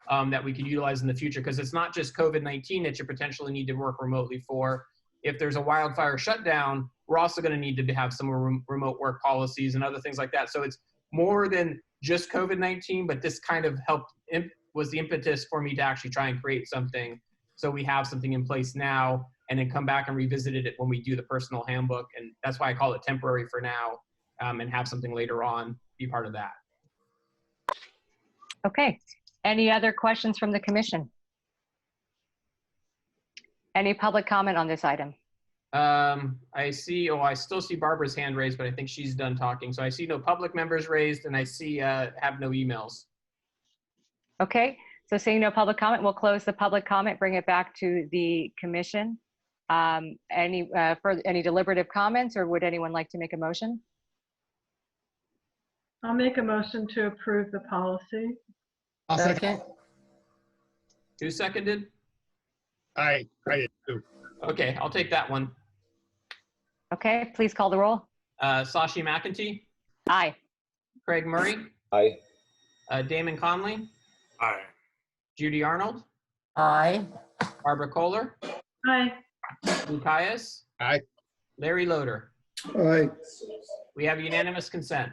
S2: that we could utilize in the future, because it's not just COVID-19 that you potentially need to work remotely for. If there's a wildfire shutdown, we're also going to need to have some remote work policies and other things like that. So it's more than just COVID-19, but this kind of was the impetus for me to actually try and create something. So we have something in place now and then come back and revisit it when we do the personal handbook. And that's why I call it temporary for now, and have something later on be part of that.
S1: Okay. Any other questions from the commission? Any public comment on this item?
S2: I still see Barbara's hand raised, but I think she's done talking. So I see no public members raised and I see have no emails.
S1: Okay, so seeing no public comment, we'll close the public comment, bring it back to the commission. Any deliberative comments, or would anyone like to make a motion?
S4: I'll make a motion to approve the policy.
S6: I'll second.
S2: Who seconded?
S6: I did too.
S2: Okay, I'll take that one.
S1: Okay, please call the roll.
S2: Sashi McEntee?
S1: Aye.
S2: Craig Murray?
S3: Aye.
S2: Damon Conley?
S7: Aye.
S2: Judy Arnold?
S8: Aye.
S2: Barbara Kohler?
S4: Aye.
S2: Lou Caius?
S6: Aye.
S2: Larry Loader?
S14: Aye.
S2: We have unanimous consent.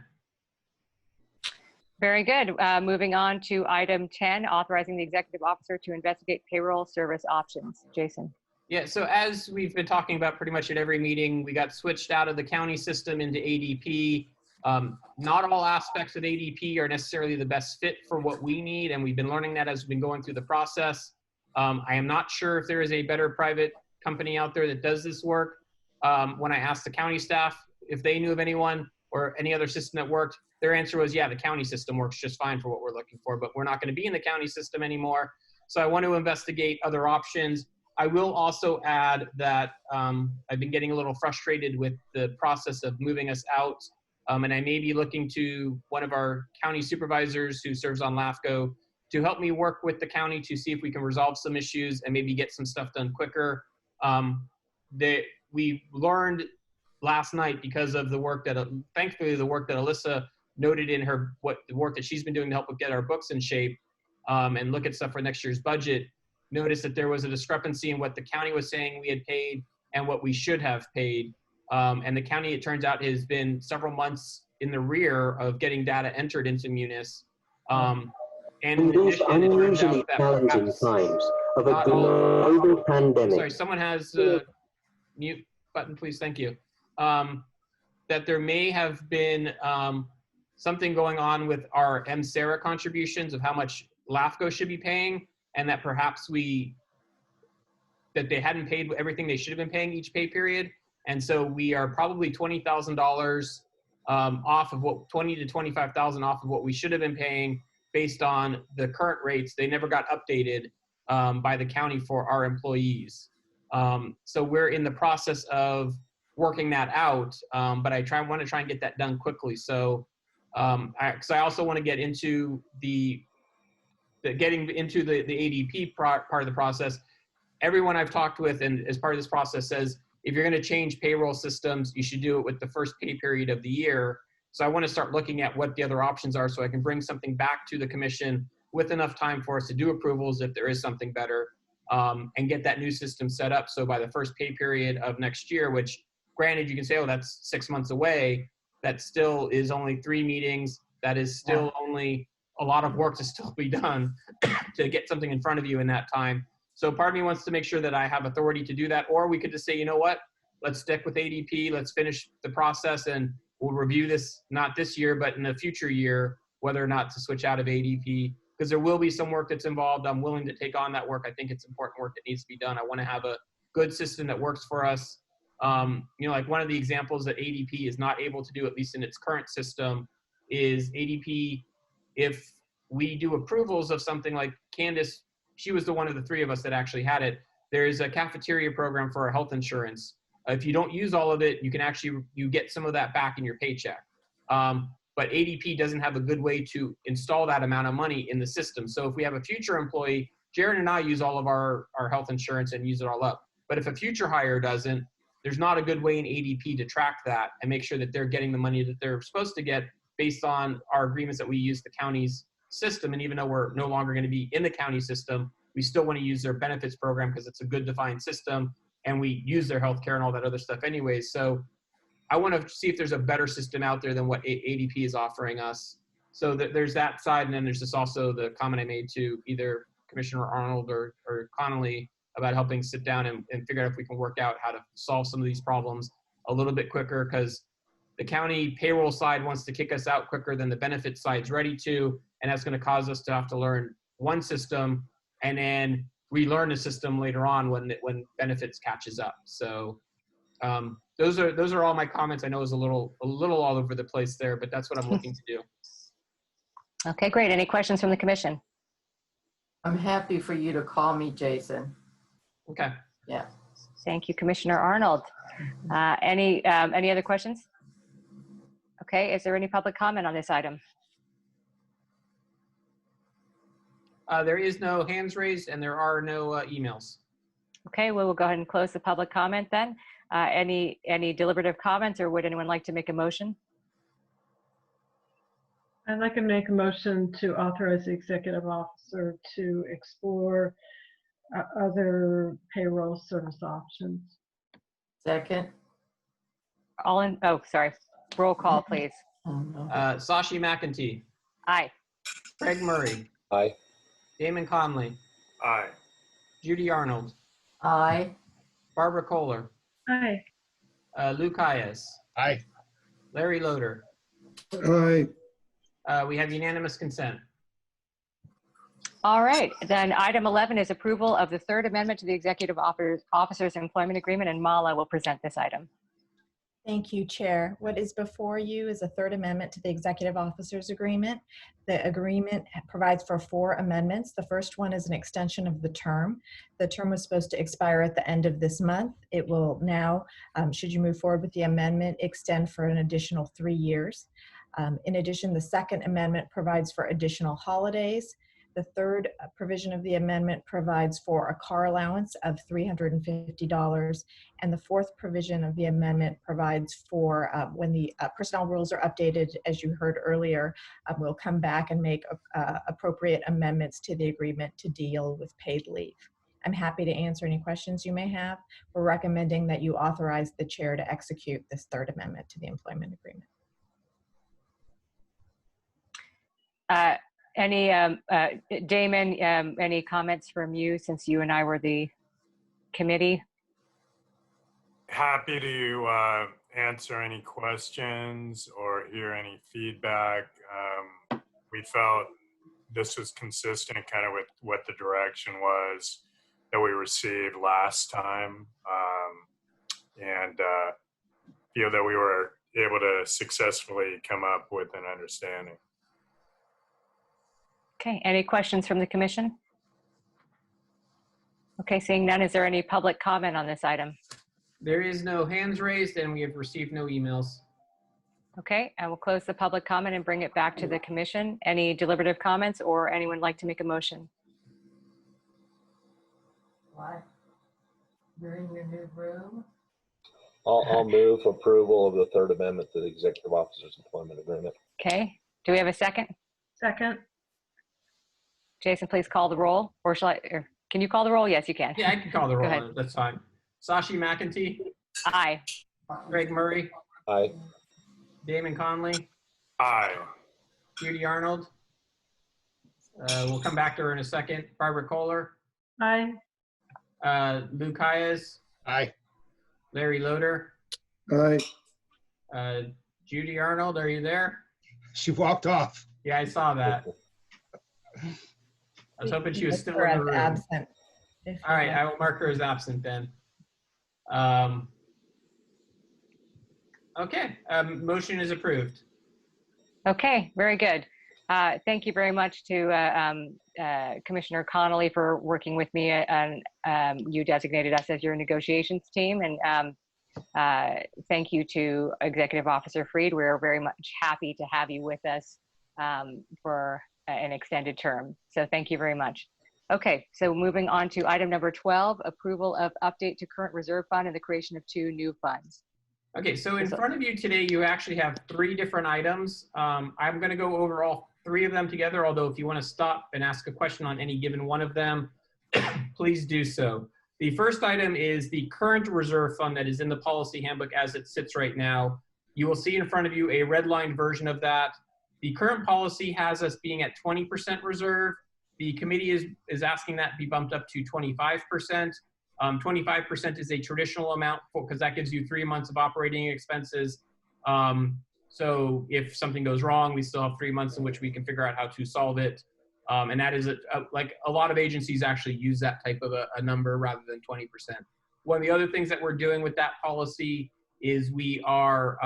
S1: Very good. Moving on to item 10, authorizing the executive officer to investigate payroll service options. Jason.
S2: Yeah, so as we've been talking about pretty much at every meeting, we got switched out of the county system into ADP. Not all aspects of ADP are necessarily the best fit for what we need, and we've been learning that as we've been going through the process. I am not sure if there is a better private company out there that does this work. When I asked the county staff if they knew of anyone or any other system that worked, their answer was, yeah, the county system works just fine for what we're looking for, but we're not going to be in the county system anymore. So I want to investigate other options. I will also add that I've been getting a little frustrated with the process of moving us out, and I may be looking to one of our county supervisors who serves on LAFCo to help me work with the county to see if we can resolve some issues and maybe get some stuff done quicker. We learned last night, because of the work that, thankfully, the work that Alyssa noted in the work that she's been doing to help get our books in shape and look at stuff for next year's budget, noticed that there was a discrepancy in what the county was saying we had paid and what we should have paid. And the county, it turns out, has been several months in the rear of getting data entered into Munis. And in
S14: these unusually challenging times of a global pandemic.
S2: Sorry, someone has a mute button, please. Thank you. That there may have been something going on with our MSERA contributions of how much LAFCo should be paying, and that perhaps that they hadn't paid everything they should have been paying each pay period. And so we are probably $20,000 off of $20,000 to $25,000 off of what we should have been paying based on the current rates. They never got updated by the county for our employees. So we're in the process of working that out, but I want to try and get that done quickly. So Because I also want to get into getting into the ADP part of the process. Everyone I've talked with and as part of this process says, if you're going to change payroll systems, you should do it with the first pay period of the year. So I want to start looking at what the other options are so I can bring something back to the commission with enough time for us to do approvals if there is something better, and get that new system set up. So by the first pay period of next year, which granted you can say, oh, that's 6 months away, that still is only 3 meetings. That is still only a lot of work to still be done to get something in front of you in that time. So part of me wants to make sure that I have authority to do that, or we could just say, you know what, let's stick with ADP, let's finish the process, and we'll review this, not this year, but in the future year, whether or not to switch out of ADP, because there will be some work that's involved. I'm willing to take on that work. I think it's important work that needs to be done. I want to have a good system that works for us. Like one of the examples that ADP is not able to do, at least in its current system, is ADP, if we do approvals of something like Candace, she was the one of the 3 of us that actually had it. There's a cafeteria program for our health insurance. If you don't use all of it, you can actually, you get some of that back in your paycheck. But ADP doesn't have a good way to install that amount of money in the system. So if we have a future employee, Jared and I use all of our health insurance and use it all up. But if a future hire doesn't, there's not a good way in ADP to track that and make sure that they're getting the money that they're supposed to get based on our agreements that we use the county's system. And even though we're no longer going to be in the county system, we still want to use their benefits program because it's a good defined system and we use their healthcare and all that other stuff anyways. So I want to see if there's a better system out there than what ADP is offering us. So there's that side. And then there's just also the comment I made to either Commissioner Arnold or Connolly about helping sit down and figure out if we can work out how to solve some of these problems a little bit quicker, because the county payroll side wants to kick us out quicker than the benefits side's ready to, and that's going to cause us to have to learn one system and then relearn the system later on when benefits catches up. So those are all my comments. I know it's a little all over the place there, but that's what I'm looking to do.
S1: Okay, great. Any questions from the commission?
S8: I'm happy for you to call me Jason.
S2: Okay.
S8: Yeah.
S1: Thank you, Commissioner Arnold. Any other questions? Okay, is there any public comment on this item?
S2: There is no hands raised and there are no emails.
S1: Okay, we will go ahead and close the public comment then. Any deliberative comments, or would anyone like to make a motion?
S4: I'd like to make a motion to authorize the executive officer to explore other payroll service options.
S8: Second.
S1: Sorry. Roll call, please.
S2: Sashi McEntee.
S1: Aye.
S2: Craig Murray.
S3: Aye.
S2: Damon Conley.
S7: Aye.
S2: Judy Arnold.
S8: Aye.
S2: Barbara Kohler.
S4: Aye.
S2: Lou Cayes.
S6: Aye.
S2: Larry Loader.
S6: Aye.
S2: We have unanimous consent.
S1: All right, then item 11 is approval of the third amendment to the Executive Officer's Employment Agreement, and Mala will present this item.
S13: Thank you, Chair. What is before you is a third amendment to the Executive Officers Agreement. The agreement provides for 4 amendments. The first one is an extension of the term. The term was supposed to expire at the end of this month. It will now, should you move forward with the amendment, extend for an additional 3 years. In addition, the second amendment provides for additional holidays. The third provision of the amendment provides for a car allowance of $350. And the fourth provision of the amendment provides for when the personnel rules are updated, as you heard earlier, we'll come back and make appropriate amendments to the agreement to deal with paid leave. I'm happy to answer any questions you may have. We're recommending that you authorize the chair to execute this third amendment to the employment agreement.
S1: Damon, any comments from you since you and I were the committee?
S7: Happy to answer any questions or hear any feedback. We felt this was consistent kind of with what the direction was that we received last time, and feel that we were able to successfully come up with an understanding.
S1: Okay, any questions from the commission? Okay, seeing none, is there any public comment on this item?
S2: There is no hands raised and we have received no emails.
S1: Okay, I will close the public comment and bring it back to the commission. Any deliberative comments or anyone like to make a motion?
S8: Why? You're in your new room?
S3: I'll move approval of the third amendment to the executive officer's employment agreement.
S1: Okay, do we have a second?
S4: Second.
S1: Jason, please call the roll, or can you call the roll? Yes, you can.
S2: Yeah, I can call the
S1: Go
S2: roll
S1: ahead.
S2: on it. That's fine. Sashi McEntee,
S1: Aye.
S2: Greg Murray,
S3: Aye.
S2: Damon Conley,
S7: Aye.
S2: Judy Arnold. We'll come back to her in a second. Barbara Kohler,
S4: Aye.
S2: Lou Kayas,
S6: Aye.
S2: Larry Loader,
S15: Aye.
S2: Judy Arnold. Are you there?
S6: She walked off.
S2: Yeah, I saw that. I was hoping she was still in the room.
S13: Absent.
S2: All right, I will mark her as absent then. Okay, motion is approved.
S1: Okay, very good. Thank you very much to Commissioner Connolly for working with me, and you designated us as your negotiations team. And thank you to Executive Officer Freed. We're very much happy to have you with us for an extended term. So thank you very much. Okay, so moving on to item number 12, approval of update to current reserve fund and the creation of 2 new funds.
S2: Okay, so in front of you today, you actually have 3 different items. I'm going to go over all 3 of them together, although if you want to stop and ask a question on any given one of them, please do so. The first item is the current reserve fund that is in the policy handbook as it sits right now. You will see in front of you a redlined version of that. The current policy has us being at 20% reserve. The committee is asking that be bumped up to 25%. 25% is a traditional amount because that gives you 3 months of operating expenses. So if something goes wrong, we still have 3 months in which we can figure out how to solve it. And that is like a lot of agencies actually use that type of a number rather than 20%. One of the other things that we're doing with that policy is we are,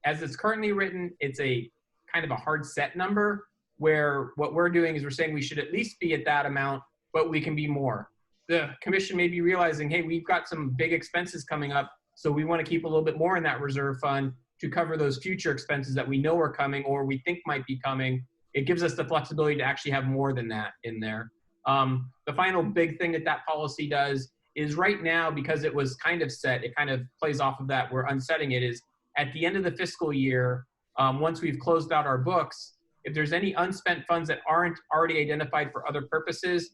S2: as it's currently written, it's a kind of a hard set number where what we're doing is we're saying we should at least be at that amount, but we can be more. The commission may be realizing, hey, we've got some big expenses coming up, so we want to keep a little bit more in that reserve fund to cover those future expenses that we know are coming or we think might be coming. It gives us the flexibility to actually have more than that in there. The final big thing that policy does is right now, because it was kind of set, it kind of plays off of that, we're unsetting it, is at the end of the fiscal year, once we've closed out our books, if there's any unspent funds that aren't already identified for other purposes,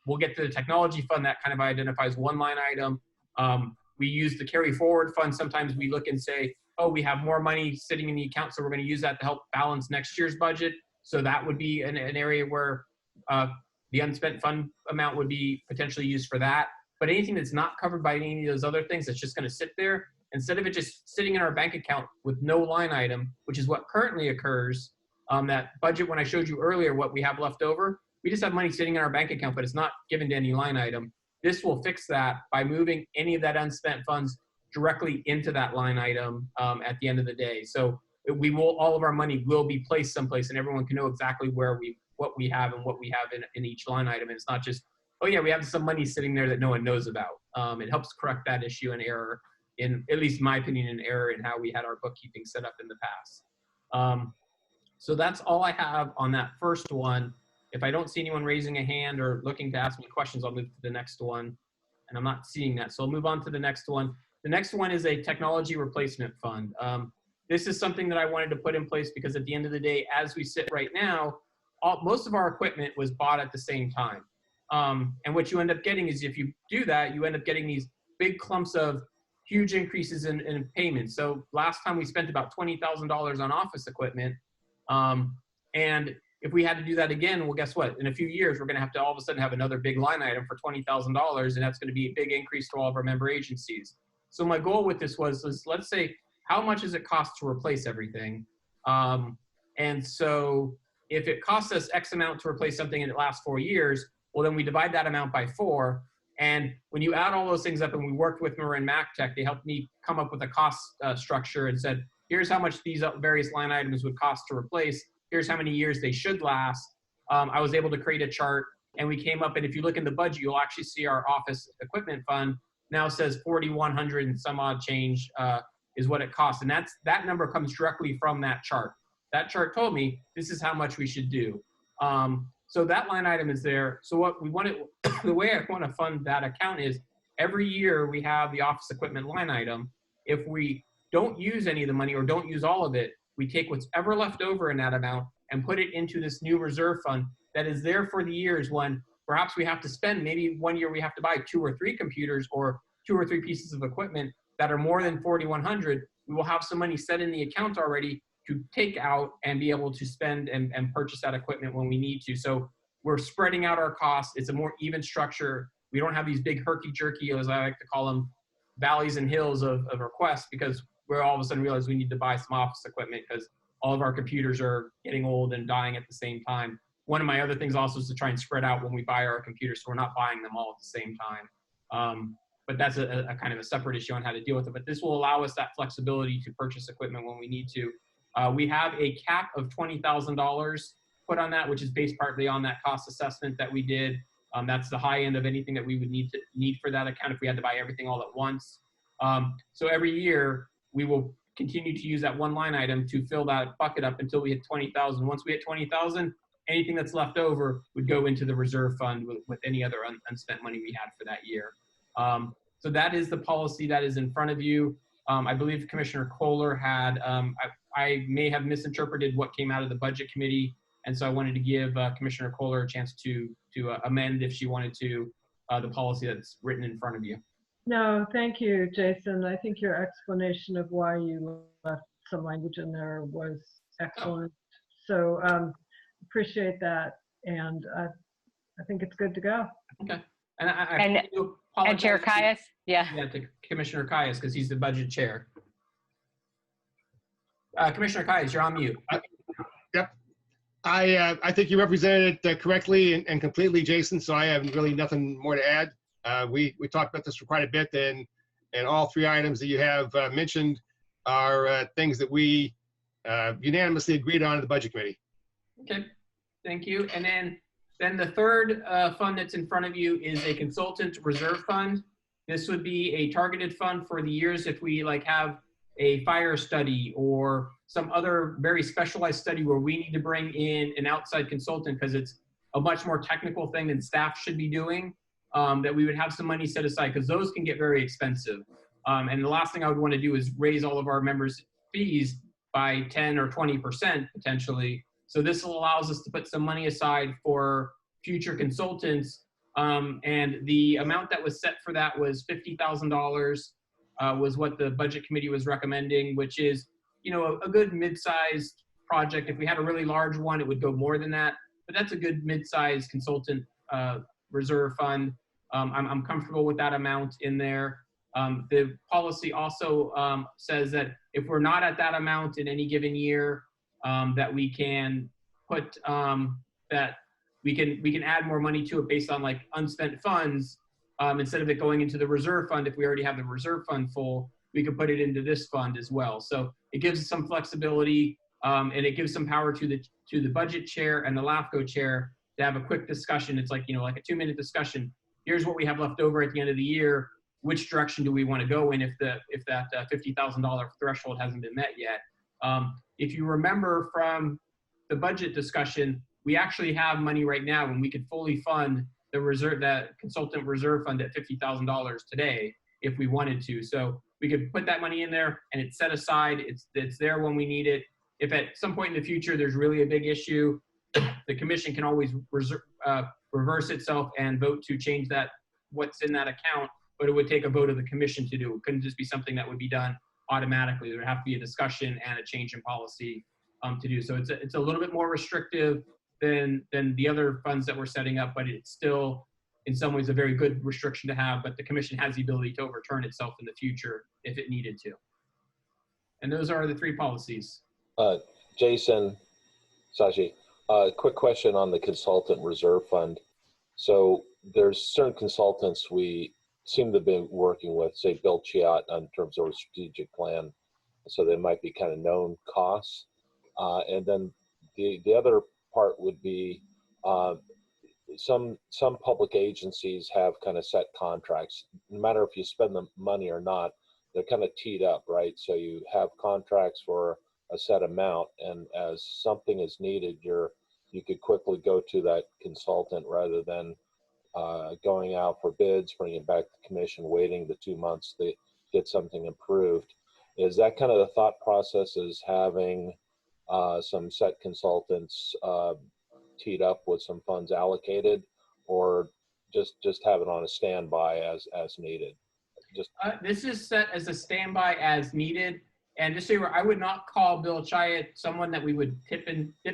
S2: we'll get to the technology fund that kind of identifies one line item. We use the carry forward fund. Sometimes we look and say, oh, we have more money sitting in the account, so we're going to use that to help balance next year's budget. So that would be an area where the unspent fund amount would be potentially used for that. But anything that's not covered by any of those other things that's just going to sit there, instead of it just sitting in our bank account with no line item, which is what currently occurs, that budget when I showed you earlier what we have left over, we just have money sitting in our bank account, but it's not given to any line item. This will fix that by moving any of that unspent funds directly into that line item at the end of the day. So we will, all of our money will be placed someplace and everyone can know exactly where what we have and what we have in each line item. And it's not just, oh yeah, we have some money sitting there that no one knows about. It helps correct that issue and error, in at least my opinion, an error in how we had our bookkeeping set up in the past. So that's all I have on that first one. If I don't see anyone raising a hand or looking to ask me questions, I'll move to the next one. And I'm not seeing that. So I'll move on to the next one. The next one is a technology replacement fund. This is something that I wanted to put in place because at the end of the day, as we sit right now, most of our equipment was bought at the same time. And what you end up getting is if you do that, you end up getting these big clumps of huge increases in payments. So last time we spent about $20,000 on office equipment. And if we had to do that again, well, guess what? In a few years, we're going to have to all of a sudden have another big line item for $20,000, and that's going to be a big increase to all of our member agencies. So my goal with this was let's say, how much does it cost to replace everything? And so if it costs us X amount to replace something and it lasts 4 years, well, then we divide that amount by 4. And when you add all those things up, and we worked with Marin LAFCo, they helped me come up with a cost structure and said, here's how much these various line items would cost to replace. Here's how many years they should last. I was able to create a chart, and we came up, and if you look in the budget, you'll actually see our office equipment fund now says 4,100 and some odd change is what it costs. And that number comes directly from that chart. That chart told me this is how much we should do. So that line item is there. So what we want to, the way I want to fund that account is every year we have the office equipment line item. If we don't use any of the money or don't use all of it, we take what's ever left over in that amount and put it into this new reserve fund that is there for the years when perhaps we have to spend, maybe one year we have to buy 2 or 3 computers or 2 or 3 pieces of equipment that are more than 4,100. We will have some money set in the account already to take out and be able to spend and purchase that equipment when we need to. So we're spreading out our costs. It's a more even structure. We don't have these big herky-jerky, as I like to call them, valleys and hills of requests, because we're all of a sudden realize we need to buy some office equipment because all of our computers are getting old and dying at the same time. One of my other things also is to try and spread out when we buy our computers, so we're not buying them all at the same time. But that's a kind of a separate issue on how to deal with it. But this will allow us that flexibility to purchase equipment when we need to. We have a cap of $20,000 put on that, which is based partly on that cost assessment that we did. That's the high end of anything that we would need for that account if we had to buy everything all at once. So every year we will continue to use that one line item to fill that bucket up until we hit 20,000. Once we hit 20,000, anything that's left over would go into the reserve fund with any other unspent money we had for that year. So that is the policy that is in front of you. I believe Commissioner Kohler had, I may have misinterpreted what came out of the budget committee. And so I wanted to give Commissioner Kohler a chance to amend, if she wanted to, the policy that's written in front of you.
S4: No, thank you, Jason. I think your explanation of why you left some language in there was excellent. So appreciate that. And I think it's good to go.
S2: Okay. And I do apologize
S1: and Chair Caius, yeah,
S2: to Commissioner Caius, because he's the budget chair. Commissioner Caius, you're on mute.
S6: Yep. I think you represented it correctly and completely, Jason, so I have really nothing more to add. We talked about this for quite a bit, and all 3 items that you have mentioned are things that we unanimously agreed on in the budget committee.
S2: Okay, thank you. And then the third fund that's in front of you is a consultant reserve fund. This would be a targeted fund for the years if we have a fire study or some other very specialized study where we need to bring in an outside consultant because it's a much more technical thing than staff should be doing, that we would have some money set aside because those can get very expensive. And the last thing I would want to do is raise all of our members' fees by 10 or 20% potentially. So this allows us to put some money aside for future consultants. And the amount that was set for that was $50,000 was what the budget committee was recommending, which is, a good mid-sized project. If we had a really large one, it would go more than that, but that's a good mid-sized consultant reserve fund. I'm comfortable with that amount in there. The policy also says that if we're not at that amount in any given year, that we can put that we can add more money to it based on unspent funds. Instead of it going into the reserve fund, if we already have the reserve fund full, we could put it into this fund as well. So it gives us some flexibility, and it gives some power to the budget chair and the LAFCo chair to have a quick discussion. It's like a 2-minute discussion. Here's what we have left over at the end of the year. Which direction do we want to go in if that $50,000 threshold hasn't been met yet? If you remember from the budget discussion, we actually have money right now and we could fully fund that consultant reserve fund at $50,000 today if we wanted to. So we could put that money in there and it's set aside. It's there when we need it. If at some point in the future there's really a big issue, the commission can always reverse itself and vote to change what's in that account, but it would take a vote of the commission to do. It couldn't just be something that would be done automatically. There would have to be a discussion and a change in policy to do. So it's a little bit more restrictive than the other funds that we're setting up, but it's still in some ways a very good restriction to have, but the commission has the ability to overturn itself in the future if it needed to. And those are the 3 policies.
S3: Jason, Sashi, quick question on the consultant reserve fund. So there's certain consultants we seem to be working with, say Bill Chiat, in terms of a strategic plan. So they might be kind of known costs. And then the other part would be some public agencies have kind of set contracts. No matter if you spend the money or not, they're kind of teed up, right? So you have contracts for a set amount, and as something is needed, you could quickly go to that consultant rather than going out for bids, bringing it back to the commission, waiting the 2 months to get something approved. Is that kind of the thought process, is having some set consultants teed up with some funds allocated, or just have it on a standby as needed?
S2: This is set as a standby as needed. And just so you know, I would not call Bill Chiat someone that we would dip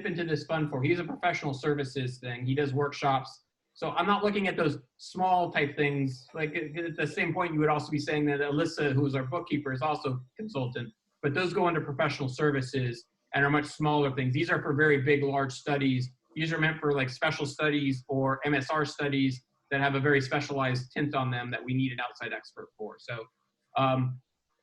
S2: into this fund for. He's a professional services thing. He does workshops. So I'm not looking at those small type things. Like at the same point, you would also be saying that Alyssa, who is our bookkeeper, is also consultant. But those go under professional services and are much smaller things. These are for very big, large studies. These are meant for like special studies or MSR studies that have a very specialized tint on them that we need an outside expert for. So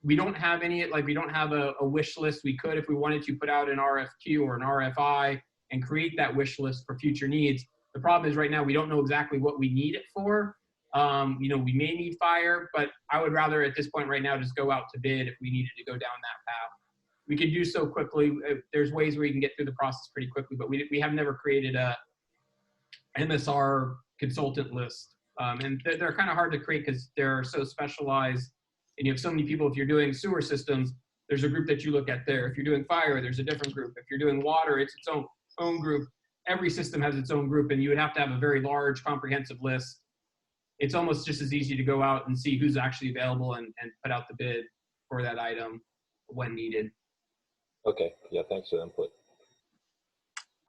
S2: we don't have any, like we don't have a wish list. We could, if we wanted to, put out an RFQ or an RFI and create that wish list for future needs. The problem is right now we don't know exactly what we need it for. You know, we may need fire, but I would rather at this point right now just go out to bid if we needed to go down that path. We could do so quickly. There's ways where you can get through the process pretty quickly, but we have never created a MSR consultant list. And they're kind of hard to create because they're so specialized. And you have so many people. If you're doing sewer systems, there's a group that you look at there. If you're doing fire, there's a different group. If you're doing water, it's its own group. Every system has its own group, and you would have to have a very large, comprehensive list. It's almost just as easy to go out and see who's actually available and put out the bid for that item when needed.
S3: Okay, yeah, thanks for the input.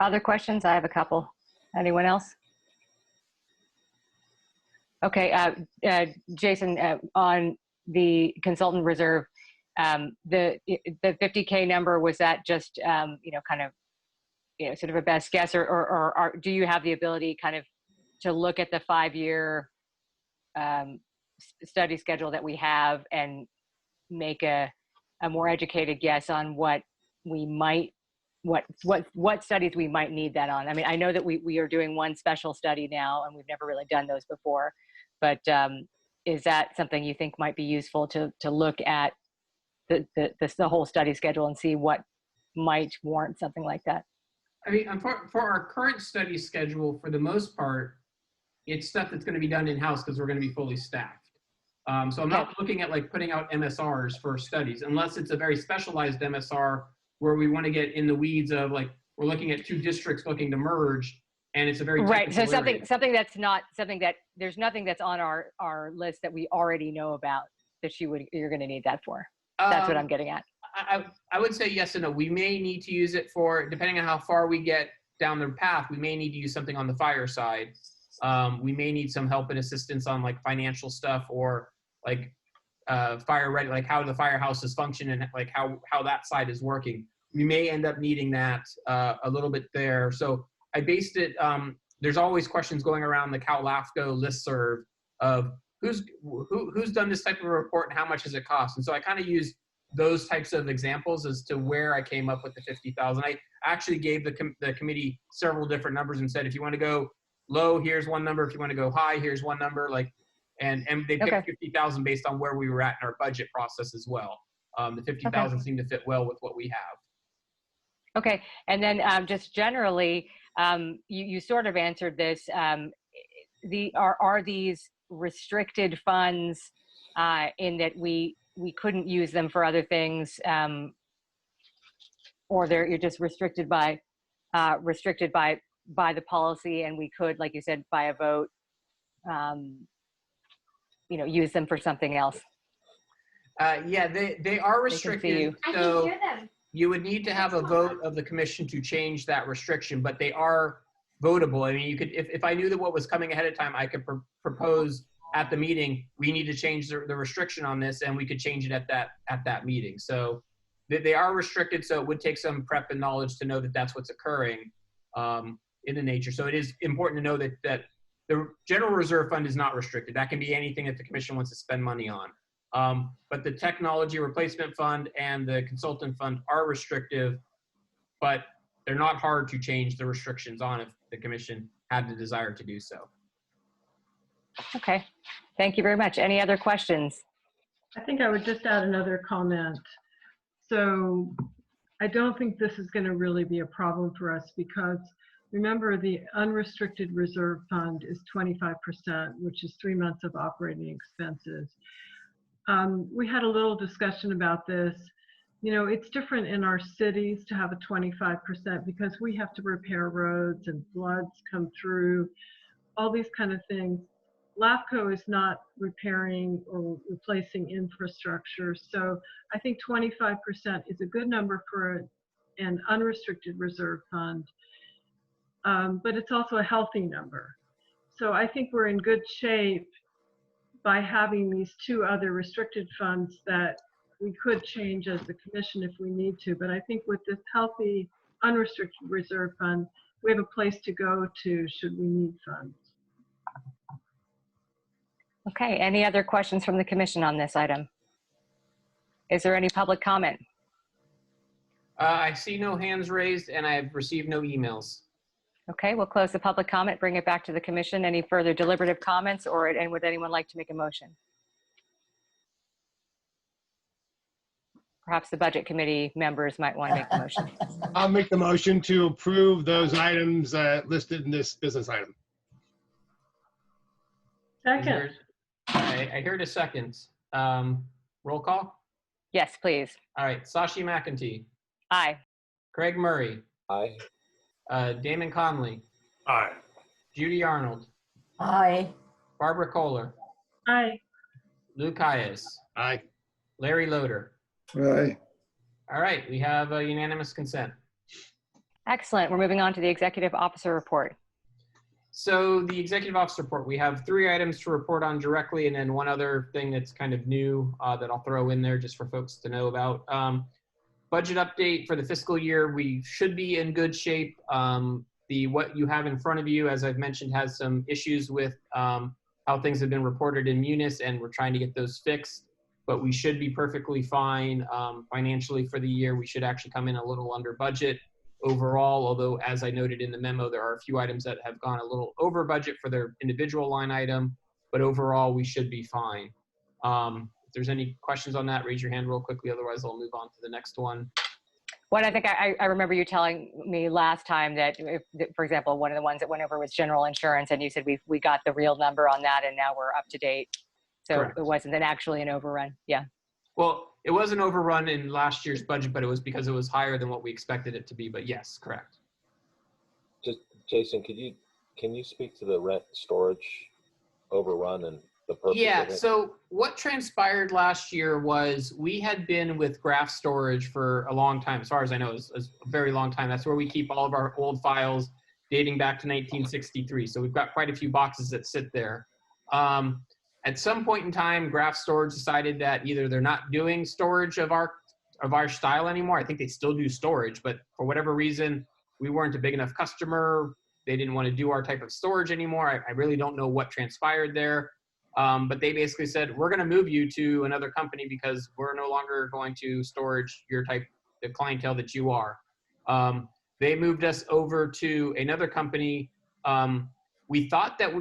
S1: Other questions? I have a couple. Anyone else? Okay, Jason, on the consultant reserve, the 50K number, was that just, you know, kind of, you know, sort of a best guess, or do you have the ability kind of to look at the 5-year study schedule that we have and make a more educated guess on what we might, what studies we might need that on? I mean, I know that we are doing one special study now, and we've never really done those before, but is that something you think might be useful to look at the whole study schedule and see what might warrant something like that?
S2: I mean, for our current study schedule, for the most part, it's stuff that's going to be done in-house because we're going to be fully staffed. So I'm not looking at like putting out MSRs for studies, unless it's a very specialized MSR where we want to get in the weeds of like, we're looking at 2 districts looking to merge, and it's a very
S1: right. So
S2: area.
S1: something that's not something that there's nothing that's on our list that we already know about that you're going to need that for. That's what I'm getting at.
S2: I would say yes and no. We may need to use it for, depending on how far we get down the path, we may need to use something on the fire side. We may need some help and assistance on like financial stuff, or like fire ready, like how the firehouses function and like how that side is working. We may end up needing that a little bit there. So I based it, there's always questions going around the Cal LAFCo listserv of who's done this type of report and how much does it cost? And so I kind of used those types of examples as to where I came up with the 50,000. I actually gave the committee several different numbers and said, if you want to go low, here's one number. If you want to go high, here's one number. Like, and they picked 50,000 based on where we were at in our budget process as well. The 50,000 seemed to fit well with what we have.
S1: Okay, and then just generally, you sort of answered this. Are these restricted funds in that we couldn't use them for other things, or you're just restricted by the policy, and we could, like you said, by a vote, you know, use them for something else?
S2: Yeah, they are restricted. So you would need to have a vote of the commission to change that restriction, but they are votable. I mean, you could, if I knew that what was coming ahead of time, I could propose at the meeting, we need to change the restriction on this, and we could change it at that meeting. So they are restricted. So it would take some prep and knowledge to know that that's what's occurring in the nature. So it is important to know that the general reserve fund is not restricted. That can be anything that the commission wants to spend money on. But the technology replacement fund and the consultant fund are restrictive, but they're not hard to change the restrictions on if the commission had the desire to do so.
S1: Okay, thank you very much. Any other questions?
S4: I think I would just add another comment. So I don't think this is going to really be a problem for us because remember the unrestricted reserve fund is 25%, which is 3 months of operating expenses. We had a little discussion about this. You know, it's different in our cities to have a 25% because we have to repair roads and floods come through, all these kind of things. LAFCo is not repairing or replacing infrastructure. So I think 25% is a good number for an unrestricted reserve fund, but it's also a healthy number. So I think we're in good shape by having these two other restricted funds that we could change as the commission if we need to. But I think with this healthy unrestricted reserve fund, we have a place to go to should we need funds.
S1: Okay, any other questions from the commission on this item? Is there any public comment?
S2: I see no hands raised and I have received no emails.
S1: Okay, we'll close the public comment, bring it back to the commission. Any further deliberative comments and would anyone like to make a motion? Perhaps the budget committee members might want to make a motion.
S6: I'll make the motion to approve those items listed in this business item.
S4: Second.
S2: I heard a second. Roll call?
S1: Yes, please.
S2: All right, Sashi McEntee.
S1: Aye.
S2: Craig Murray.
S3: Aye.
S2: Damon Conley.
S7: Aye.
S2: Judy Arnold.
S8: Aye.
S2: Barbara Kohler.
S4: Aye.
S2: Lou Caius.
S6: Aye.
S2: Larry Loader.
S15: Aye.
S2: All right, we have a unanimous consent.
S1: Excellent. We're moving on to the executive officer report.
S2: So the executive officer report, we have 3 items to report on directly and then one other thing that's kind of new that I'll throw in there just for folks to know about. Budget update for the fiscal year, we should be in good shape. What you have in front of you, as I've mentioned, has some issues with how things have been reported in Munis, and we're trying to get those fixed, but we should be perfectly fine financially for the year. We should actually come in a little under budget overall, although as I noted in the memo, there are a few items that have gone a little over budget for their individual line item, but overall we should be fine. If there's any questions on that, raise your hand real quickly. Otherwise, I'll move on to the next one.
S1: What I think I remember you telling me last time that, for example, one of the ones that went over was general insurance, and you said we got the real number on that, and now we're up to date. So
S2: Correct.
S1: It wasn't actually an overrun. Yeah.
S2: Well, it was an overrun in last year's budget, but it was because it was higher than what we expected it to be. But yes, correct.
S3: Just Jason, can you speak to the rent storage overrun and the purpose
S2: Yeah,
S3: of it?
S2: so what transpired last year was we had been with graph storage for a long time. As far as I know, it was a very long time. That's where we keep all of our old files dating back to 1963. So we've got quite a few boxes that sit there. At some point in time, graph storage decided that either they're not doing storage of our style anymore. I think they still do storage, but for whatever reason, we weren't a big enough customer. They didn't want to do our type of storage anymore. I really don't know what transpired there. But they basically said, we're going to move you to another company because we're no longer going to storage your type, the clientele that you are. They moved us over to another company. We thought that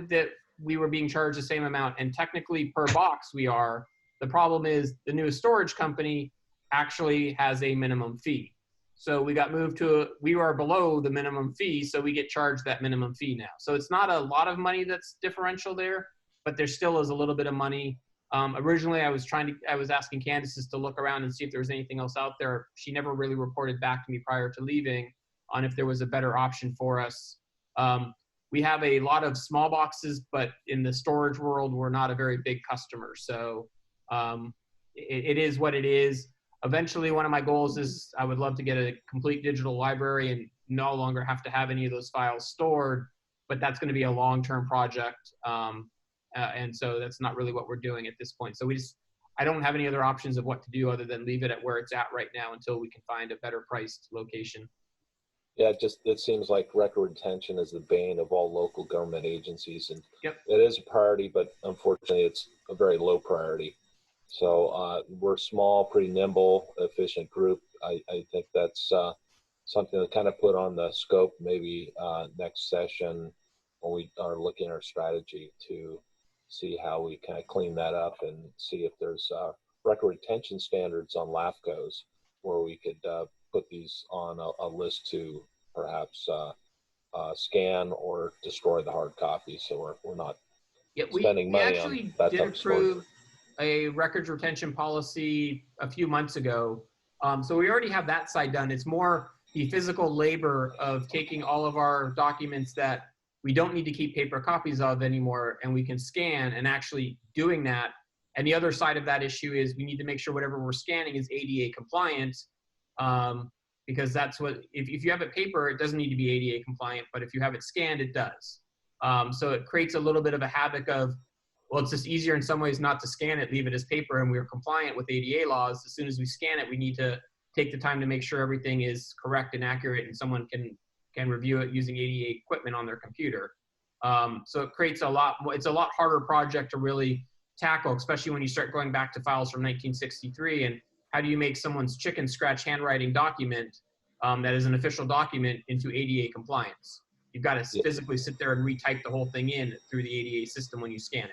S2: we were being charged the same amount, and technically per box we are. The problem is the newest storage company actually has a minimum fee. So we got moved to, we are below the minimum fee, so we get charged that minimum fee now. So it's not a lot of money that's differential there, but there still is a little bit of money. Originally I was asking Candace to look around and see if there was anything else out there. She never really reported back to me prior to leaving on if there was a better option for us. We have a lot of small boxes, but in the storage world, we're not a very big customer. So it is what it is. Eventually, one of my goals is I would love to get a complete digital library and no longer have to have any of those files stored, but that's going to be a long-term project. And so that's not really what we're doing at this point. So I don't have any other options of what to do other than leave it at where it's at right now until we can find a better priced location.
S3: Yeah, it seems like record retention is the bane of all local government agencies, and
S2: Yep.
S3: It is a priority, but unfortunately it's a very low priority. So we're small, pretty nimble, efficient group. I think that's something to kind of put on the scope maybe next session when we are looking at our strategy to see how we kind of clean that up and see if there's record retention standards on LAFCOs, where we could put these on a list to perhaps scan or destroy the hard copy, so we're not spending
S2: we
S3: money
S2: actually
S3: on that
S2: did
S3: type of storage.
S2: approve a records retention policy a few months ago. So we already have that side done. It's more the physical labor of taking all of our documents that we don't need to keep paper copies of anymore, and we can scan, and actually doing that. And the other side of that issue is we need to make sure whatever we're scanning is ADA compliant, because that's what, if you have it paper, it doesn't need to be ADA compliant, but if you have it scanned, it does. So it creates a little bit of a havoc of, well, it's just easier in some ways not to scan it, leave it as paper, and we're compliant with ADA laws. As soon as we scan it, we need to take the time to make sure everything is correct and accurate, and someone can review it using ADA equipment on their computer. So it creates it's a lot harder project to really tackle, especially when you start going back to files from 1963, and how do you make someone's chicken scratch handwriting document that is an official document into ADA compliance? You've got to physically sit there and retype the whole thing in through the ADA system when you scan it.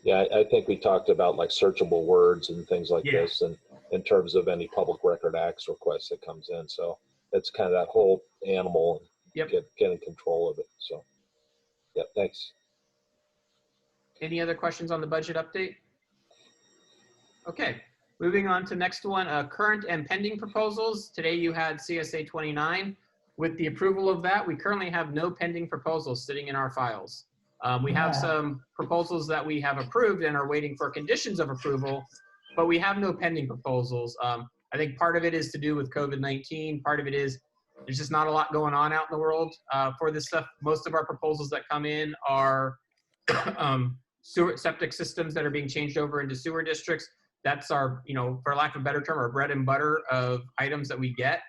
S3: Yeah, I think we talked about like searchable words and things like this, and in terms of any public record acts request that comes in. So it's kind of that whole animal, getting control of it. So, yeah, thanks.
S2: Any other questions on the budget update? Okay, moving on to next one, current and pending proposals. Today you had CSA 29. With the approval of that, we currently have no pending proposals sitting in our files. We have some proposals that we have approved and are waiting for conditions of approval, but we have no pending proposals. I think part of it is to do with COVID-19. Part of it is there's just not a lot going on out in the world for this stuff. Most of our proposals that come in are sewer septic systems that are being changed over into sewer districts. That's our, for lack of a better term, our bread and butter of items that we get.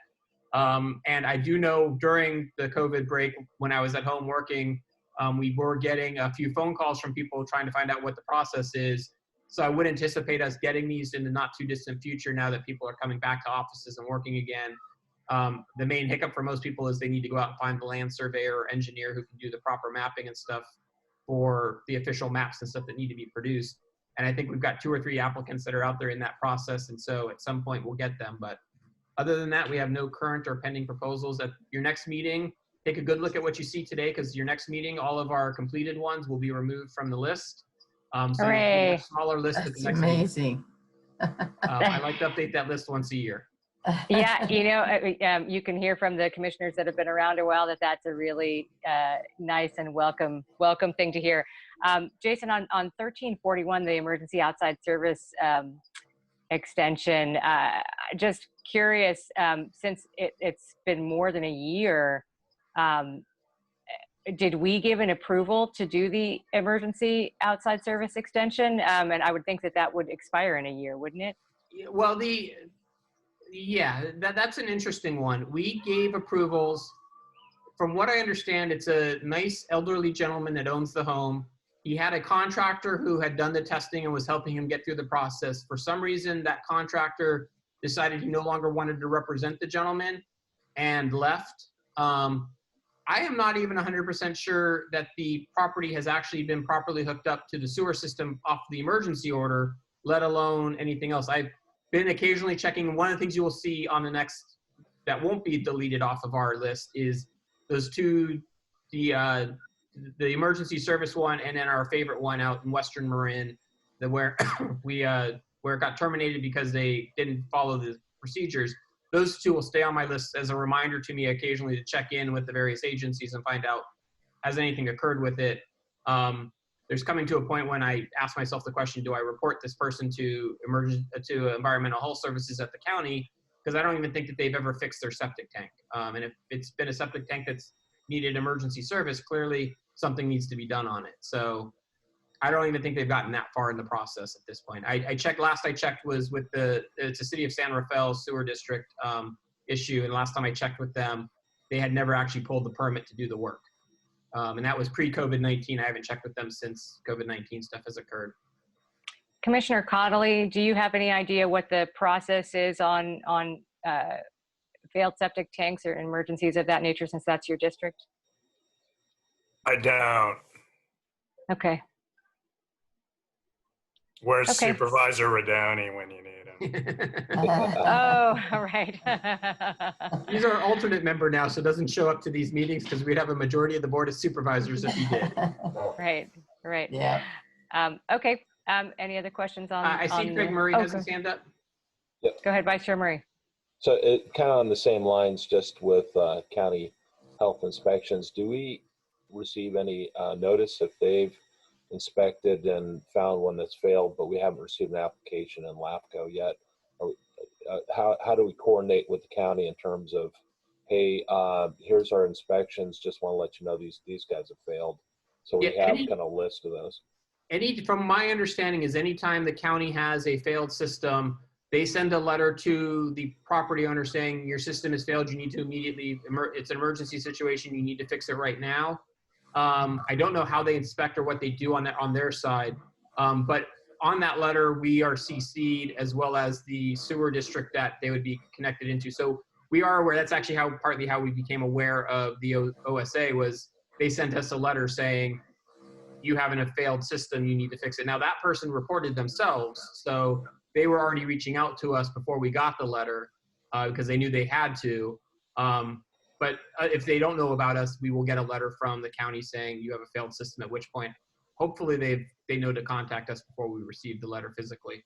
S2: And I do know during the COVID break, when I was at home working, we were getting a few phone calls from people trying to find out what the process is. So I would anticipate us getting these in the not too distant future now that people are coming back to offices and working again. The main hiccup for most people is they need to go out and find the land surveyor or engineer who can do the proper mapping and stuff for the official maps and stuff that need to be produced. And I think we've got 2 or 3 applicants that are out there in that process. And so at some point we'll get them. But other than that, we have no current or pending proposals. At your next meeting, take a good look at what you see today, because your next meeting, all of our completed ones will be removed from the list. So you'll see a much smaller list at the next
S8: amazing.
S2: meeting. I like to update that list once a year.
S1: Yeah, you can hear from the commissioners that have been around a while that that's a really nice and welcome thing to hear. Jason, on 1341, the emergency outside service extension, just curious, since it's been more than a year, did we give an approval to do the emergency outside service extension? And I would think that would expire in a year, wouldn't it?
S2: Well, that's an interesting one. We gave approvals. From what I understand, it's a nice elderly gentleman that owns the home. He had a contractor who had done the testing and was helping him get through the process. For some reason, that contractor decided he no longer wanted to represent the gentleman and left. I am not even 100% sure that the property has actually been properly hooked up to the sewer system off the emergency order, let alone anything else. I've been occasionally checking. One of the things you will see on the next that won't be deleted off of our list is those 2, the emergency service one, and then our favorite one out in Western Marin, where where it got terminated because they didn't follow the procedures. Those 2 will stay on my list as a reminder to me occasionally to check in with the various agencies and find out, has anything occurred with it? There's coming to a point when I ask myself the question, do I report this person to environmental health services at the county? Because I don't even think that they've ever fixed their septic tank. And if it's been a septic tank that's needed emergency service, clearly something needs to be done on it. So I don't even think they've gotten that far in the process at this point. Last I checked was with it's a city of San Rafael sewer district issue. And last time I checked with them, they had never actually pulled the permit to do the work. And that was pre-COVID-19. I haven't checked with them since COVID-19 stuff has occurred.
S1: Commissioner Connolly, do you have any idea what the process is on failed septic tanks or emergencies of that nature, since that's your district?
S7: I don't.
S1: Okay.
S7: Where's
S1: Okay.
S7: Supervisor Radoni when you need him?
S1: Oh, all right.
S2: He's our alternate member now, so doesn't show up to these meetings because we'd have a majority of the Board of Supervisors if he did.
S1: Right, right.
S8: Yeah.
S1: Okay. Any other questions on?
S2: I see Craig Murray has his hand up.
S1: Go ahead, Vice Chair Murray.
S3: So it kind of on the same lines, just with county health inspections. Do we receive any notice if they've inspected and found one that's failed, but we haven't received an application in LAFCo yet? Or, how do we coordinate with the county in terms of, hey, here's our inspections, just want to let you know these guys have failed. So we have kind of a list of those.
S2: From my understanding is anytime the county has a failed system, they send a letter to the property owner saying your system has failed. You need to immediately, it's an emergency situation. You need to fix it right now. I don't know how they inspect or what they do on that on their side. But on that letter, we are CC'd as well as the sewer district that they would be connected into. So we are aware. That's actually partly how we became aware of the OSA was they sent us a letter saying, you have a failed system, you need to fix it. Now that person reported themselves, so they were already reaching out to us before we got the letter because they knew they had to. But if they don't know about us, we will get a letter from the county saying you have a failed system, at which point, hopefully they know to contact us before we receive the letter physically.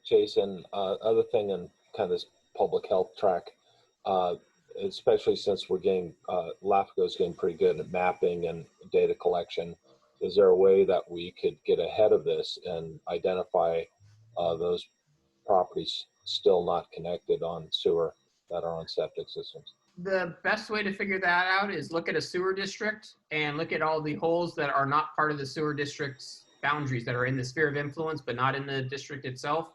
S3: Jason, other thing in kind of this public health track, especially since we're getting, LAFCO is getting pretty good at mapping and data collection. Is there a way that we could get ahead of this and identify those properties still not connected on sewer that are on septic systems?
S2: The best way to figure that out is look at a sewer district and look at all the holes that are not part of the sewer district's boundaries, that are in the sphere of influence but not in the district itself.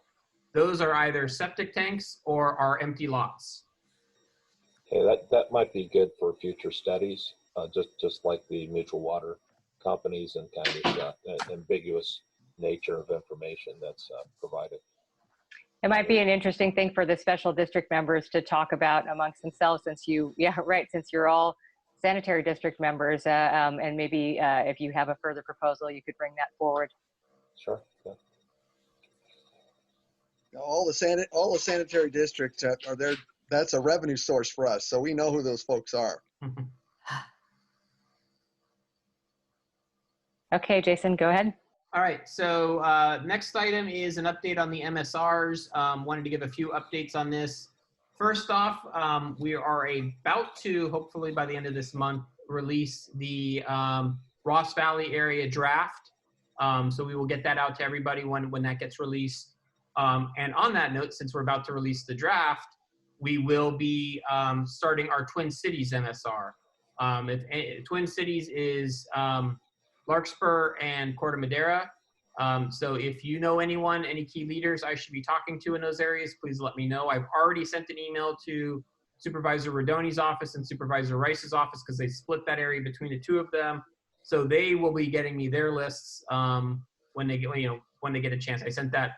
S2: Those are either septic tanks or are empty lots.
S3: Okay, that might be good for future studies, just like the mutual water companies and kind of ambiguous nature of information that's provided.
S1: It might be an interesting thing for the special district members to talk about amongst themselves, since since you're all sanitary district members, and maybe if you have a further proposal, you could bring that forward.
S3: Sure. Yeah.
S11: All the sanitary districts are there. That's a revenue source for us, so we know who those folks are.
S1: Okay, Jason, go ahead.
S2: All right, so next item is an update on the MSRs. Wanted to give a few updates on this. First off, we are about to, hopefully by the end of this month, release the Ross Valley area draft. So we will get that out to everybody when that gets released. And on that note, since we're about to release the draft, we will be starting our Twin Cities MSR. Twin Cities is Larkspur and Corte Madera. So if you know anyone, any key leaders I should be talking to in those areas, please let me know. I've already sent an email to Supervisor Radoni's office and Supervisor Rice's office because they split that area between the two of them. So they will be getting me their lists when they get a chance. I sent that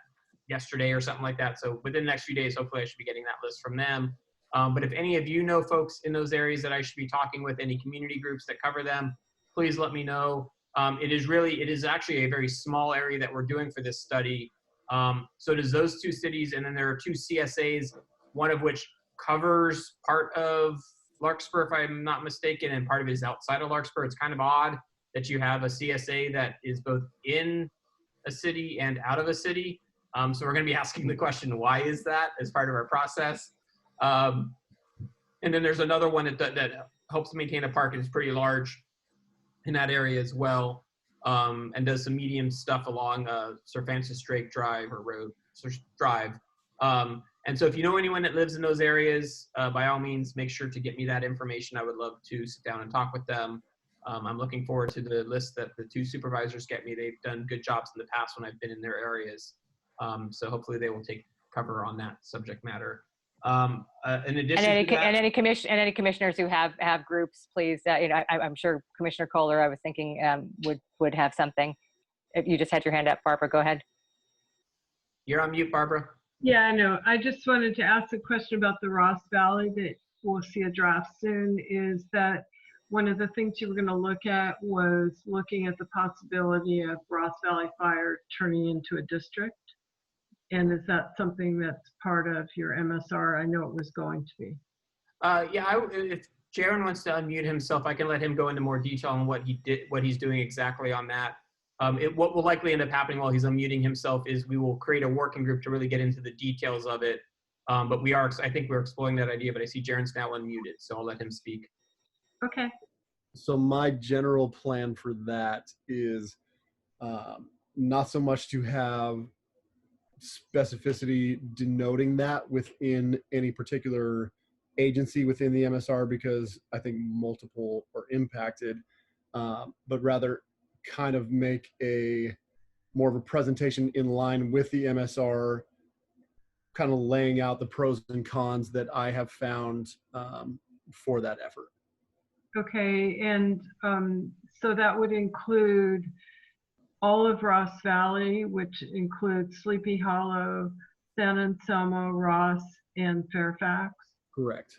S2: yesterday or something like that. So within the next few days, hopefully I should be getting that list from them. But if any of you know folks in those areas that I should be talking with, any community groups that cover them, please let me know. It is actually a very small area that we're doing for this study. So does those two cities, and then there are two CSAs, one of which covers part of Larkspur, if I'm not mistaken, and part of it is outside of Larkspur. It's kind of odd that you have a CSA that is both in a city and out of a city. So we're going to be asking the question, why is that, as part of our process? And then there's another one that helps maintain a park and is pretty large in that area as well, and does some medium stuff along Sir Francis Drake Drive or Road Drive. And so if you know anyone that lives in those areas, by all means, make sure to get me that information. I would love to sit down and talk with them. I'm looking forward to the list that the two supervisors get me. They've done good jobs in the past when I've been in their areas. So hopefully they will take cover on that subject matter. In addition to that,
S1: any commissioners who have groups, please. I'm sure Commissioner Kohler, I was thinking, would have something. If you just had your hand up, Barbara, go ahead.
S2: You're on mute, Barbara.
S4: Yeah, I know. I just wanted to ask a question about the Ross Valley that we'll see a draft soon. Is that one of the things you were going to look at was looking at the possibility of Ross Valley Fire turning into a district. And is that something that's part of your MSR? I know it was going to be.
S2: Yeah, if Jaron wants to unmute himself, I can let him go into more detail on what he's doing exactly on that. What will likely end up happening while he's unmuting himself is we will create a working group to really get into the details of it. But I think we're exploring that idea, but I see Jaron's now unmuted, so I'll let him speak.
S4: Okay.
S9: So my general plan for that is not so much to have specificity denoting that within any particular agency within the MSR, because I think multiple are impacted, but rather kind of make a more of a presentation in line with the MSR, kind of laying out the pros and cons that I have found for that effort.
S4: Okay, and so that would include all of Ross Valley, which includes Sleepy Hollow, San Anselmo, Ross, and Fairfax?
S9: Correct.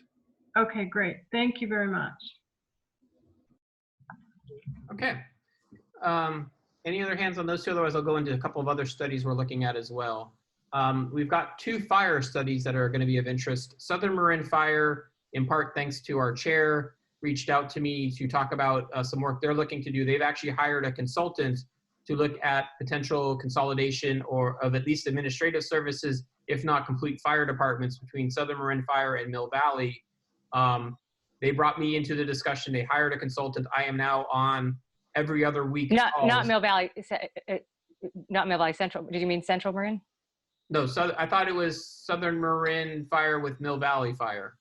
S4: Okay, great. Thank you very much.
S2: Okay. Any other hands on those two? Otherwise, I'll go into a couple of other studies we're looking at as well. We've got 2 fire studies that are going to be of interest. Southern Marin Fire, in part thanks to our chair, reached out to me to talk about some work they're looking to do. They've actually hired a consultant to look at potential consolidation or of at least administrative services, if not complete fire departments between Southern Marin Fire and Mill Valley. They brought me into the discussion. They hired a consultant. I am now on every other week.
S1: Not Mill Valley, not Mill Valley Central. Did you mean Central Marin?
S2: No, so I thought it was Southern Marin Fire with Mill Valley Fire.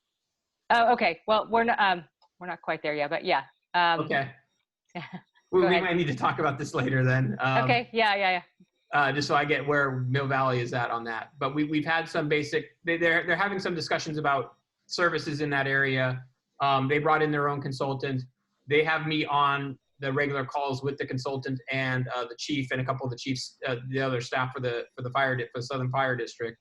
S1: Oh, okay. Well, we're not quite there yet, but yeah.
S2: Okay. We might need to talk about this later then.
S1: Okay. Yeah.
S2: Just so I get where Mill Valley is at on that. But we've had some basic. They're having some discussions about services in that area. They brought in their own consultant. They have me on the regular calls with the consultant and the chief and a couple of the chiefs, the other staff for the Southern Fire District,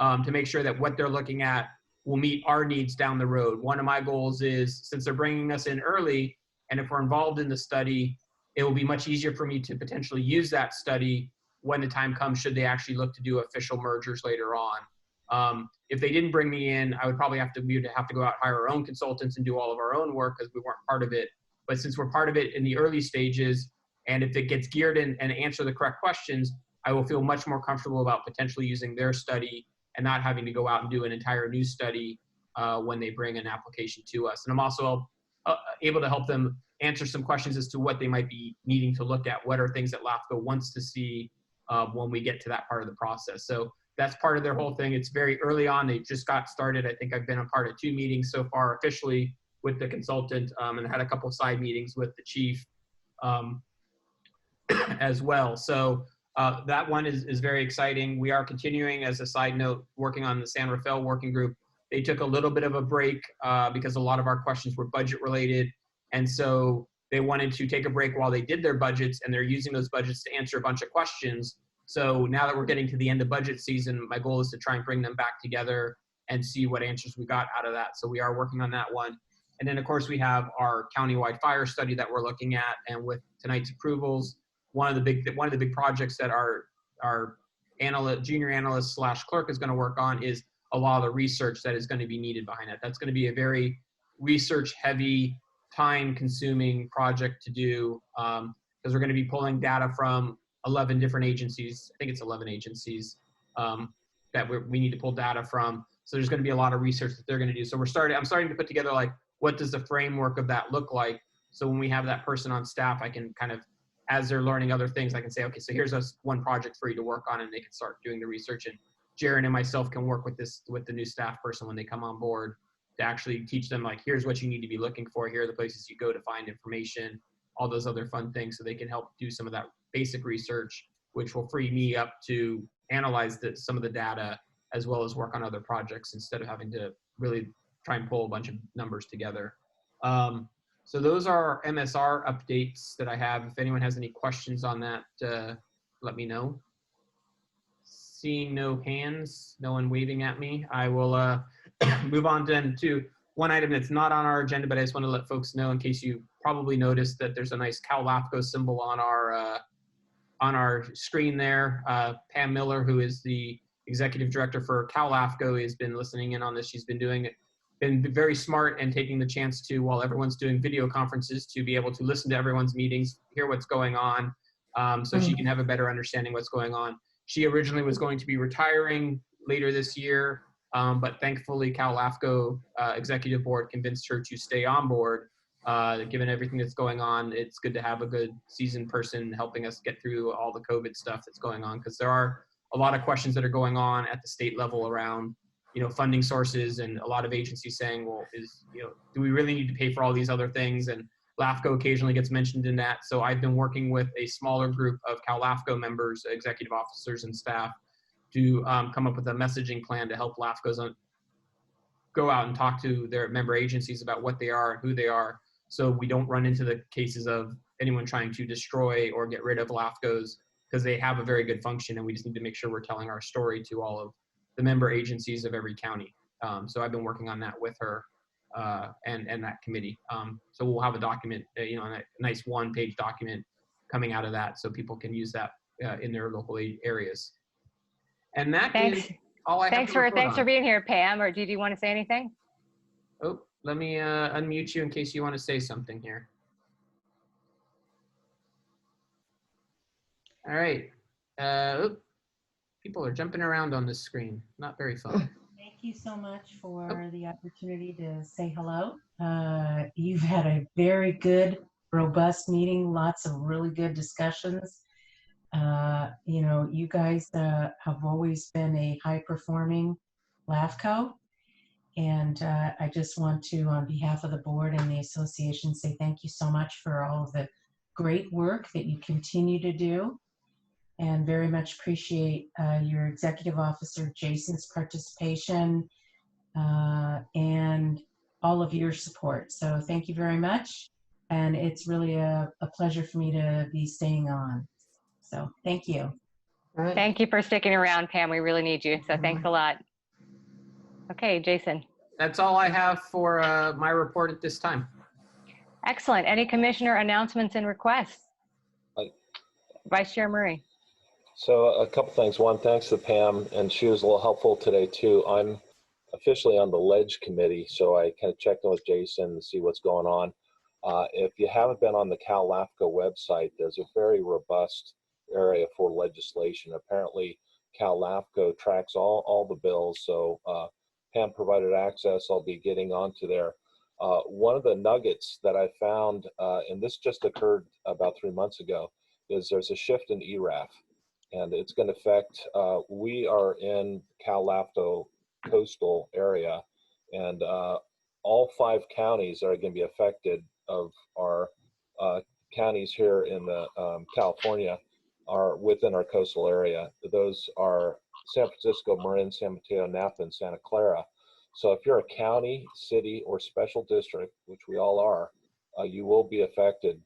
S2: to make sure that what they're looking at will meet our needs down the road. One of my goals is, since they're bringing us in early, and if we're involved in the study, it will be much easier for me to potentially use that study when the time comes, should they actually look to do official mergers later on. If they didn't bring me in, I would probably have to go out, hire our own consultants and do all of our own work because we weren't part of it. But since we're part of it in the early stages, and if it gets geared in and answer the correct questions, I will feel much more comfortable about potentially using their study and not having to go out and do an entire new study when they bring an application to us. And I'm also able to help them answer some questions as to what they might be needing to look at. What are things that LAFCo wants to see when we get to that part of the process? So that's part of their whole thing. It's very early on. They just got started. I think I've been a part of 2 meetings so far officially with the consultant, and had a couple of side meetings with the chief as well. So that one is very exciting. We are continuing, as a side note, working on the San Rafael working group. They took a little bit of a break because a lot of our questions were budget related. And so they wanted to take a break while they did their budgets, and they're using those budgets to answer a bunch of questions. So now that we're getting to the end of budget season, my goal is to try and bring them back together and see what answers we got out of that. So we are working on that one. And then, of course, we have our countywide fire study that we're looking at. And with tonight's approvals, one of the big projects that our junior analyst / clerk is going to work on is a lot of the research that is going to be needed behind it. That's going to be a very research-heavy, time-consuming project to do, because we're going to be pulling data from 11 different agencies. I think it's 11 agencies that we need to pull data from. So there's going to be a lot of research that they're going to do. So I'm starting to put together, like, what does the framework of that look like? So when we have that person on staff, I can kind of, as they're learning other things, I can say, okay, so here's one project for you to work on, and they can start doing the research. And Jaron and myself can work with the new staff person when they come on board to actually teach them, like, here's what you need to be looking for. Here are the places you go to find information, all those other fun things, so they can help do some of that basic research, which will free me up to analyze some of the data as well as work on other projects instead of having to really try and pull a bunch of numbers together. So those are our MSR updates that I have. If anyone has any questions on that, let me know. Seeing no hands, no one waving at me, I will move on then to one item that's not on our agenda, but I just want to let folks know in case you probably noticed that there's a nice Cal LAFCo symbol on our screen there. Pam Miller, who is the executive director for Cal LAFCo, has been listening in on this. She's been very smart and taking the chance to, while everyone's doing video conferences, to be able to listen to everyone's meetings, hear what's going on, so she can have a better understanding what's going on. She originally was going to be retiring later this year, but thankfully Cal LAFCo executive board convinced her to stay on board. Given everything that's going on, it's good to have a good seasoned person helping us get through all the COVID stuff that's going on, because there are a lot of questions that are going on at the state level around, funding sources, and a lot of agencies saying, well, do we really need to pay for all these other things? And LAFCO occasionally gets mentioned in that. So I've been working with a smaller group of Cal LAFCO members, executive officers and staff, to come up with a messaging plan to help LAFCOs go out and talk to their member agencies about what they are and who they are, so we don't run into the cases of anyone trying to destroy or get rid of LAFCOs, because they have a very good function, and we just need to make sure we're telling our story to all of the member agencies of every county. So I've been working on that with her and that committee. So we'll have a document, a nice one-page document coming out of that, so people can use that in their local areas. And that is all I have
S1: Thanks
S2: to report
S1: for
S2: on.
S1: being here, Pam. Or did you want to say anything?
S2: Oh, let me unmute you in case you want to say something here. All right. People are jumping around on this screen. Not very fun.
S15: Thank you so much for the opportunity to say hello. You've had a very good, robust meeting, lots of really good discussions. You guys have always been a high-performing LAFCO. And I just want to, on behalf of the board and the association, say thank you so much for all of the great work that you continue to do, and very much appreciate your executive officer, Jason's participation, and all of your support. So thank you very much. And it's really a pleasure for me to be staying on. So thank you.
S1: Thank you for sticking around, Pam. We really need you. So thanks a lot. Okay, Jason.
S2: That's all I have for my report at this time.
S1: Excellent. Any commissioner announcements and requests? Vice Chair Murray.
S3: So a couple things. One, thanks to Pam, and she was a little helpful today too. I'm officially on the Ledge Committee, so I kind of checked in with Jason to see what's going on. If you haven't been on the Cal LAFCo website, there's a very robust area for legislation. Apparently, Cal LAFCo tracks all the bills, so Pam provided access. I'll be getting onto there. One of the nuggets that I found, and this just occurred about 3 months ago, is there's a shift in ERAF, and it's going to affect, we are in Cal LAFCo coastal area, and all 5 counties that are going to be affected of our counties here in the California are within our coastal area. Those are San Francisco, Marin, San Mateo, Napa, and Santa Clara. So if you're a county, city, or special district, which we all are, you will be affected.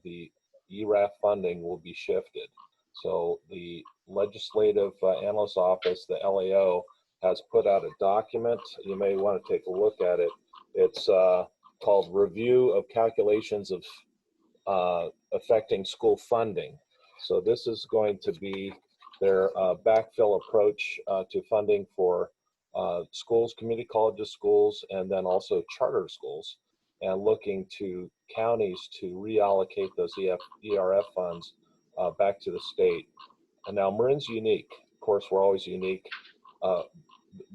S3: The ERAF funding will be shifted. So the Legislative Analyst's Office, the LAO, has put out a document. You may want to take a look at it. It's called Review of Calculations of Affecting School Funding. So this is going to be their backfill approach to funding for schools, community colleges, schools, and then also charter schools, and looking to counties to reallocate those ERF funds back to the state. And now Marin's unique. Of course, we're always unique.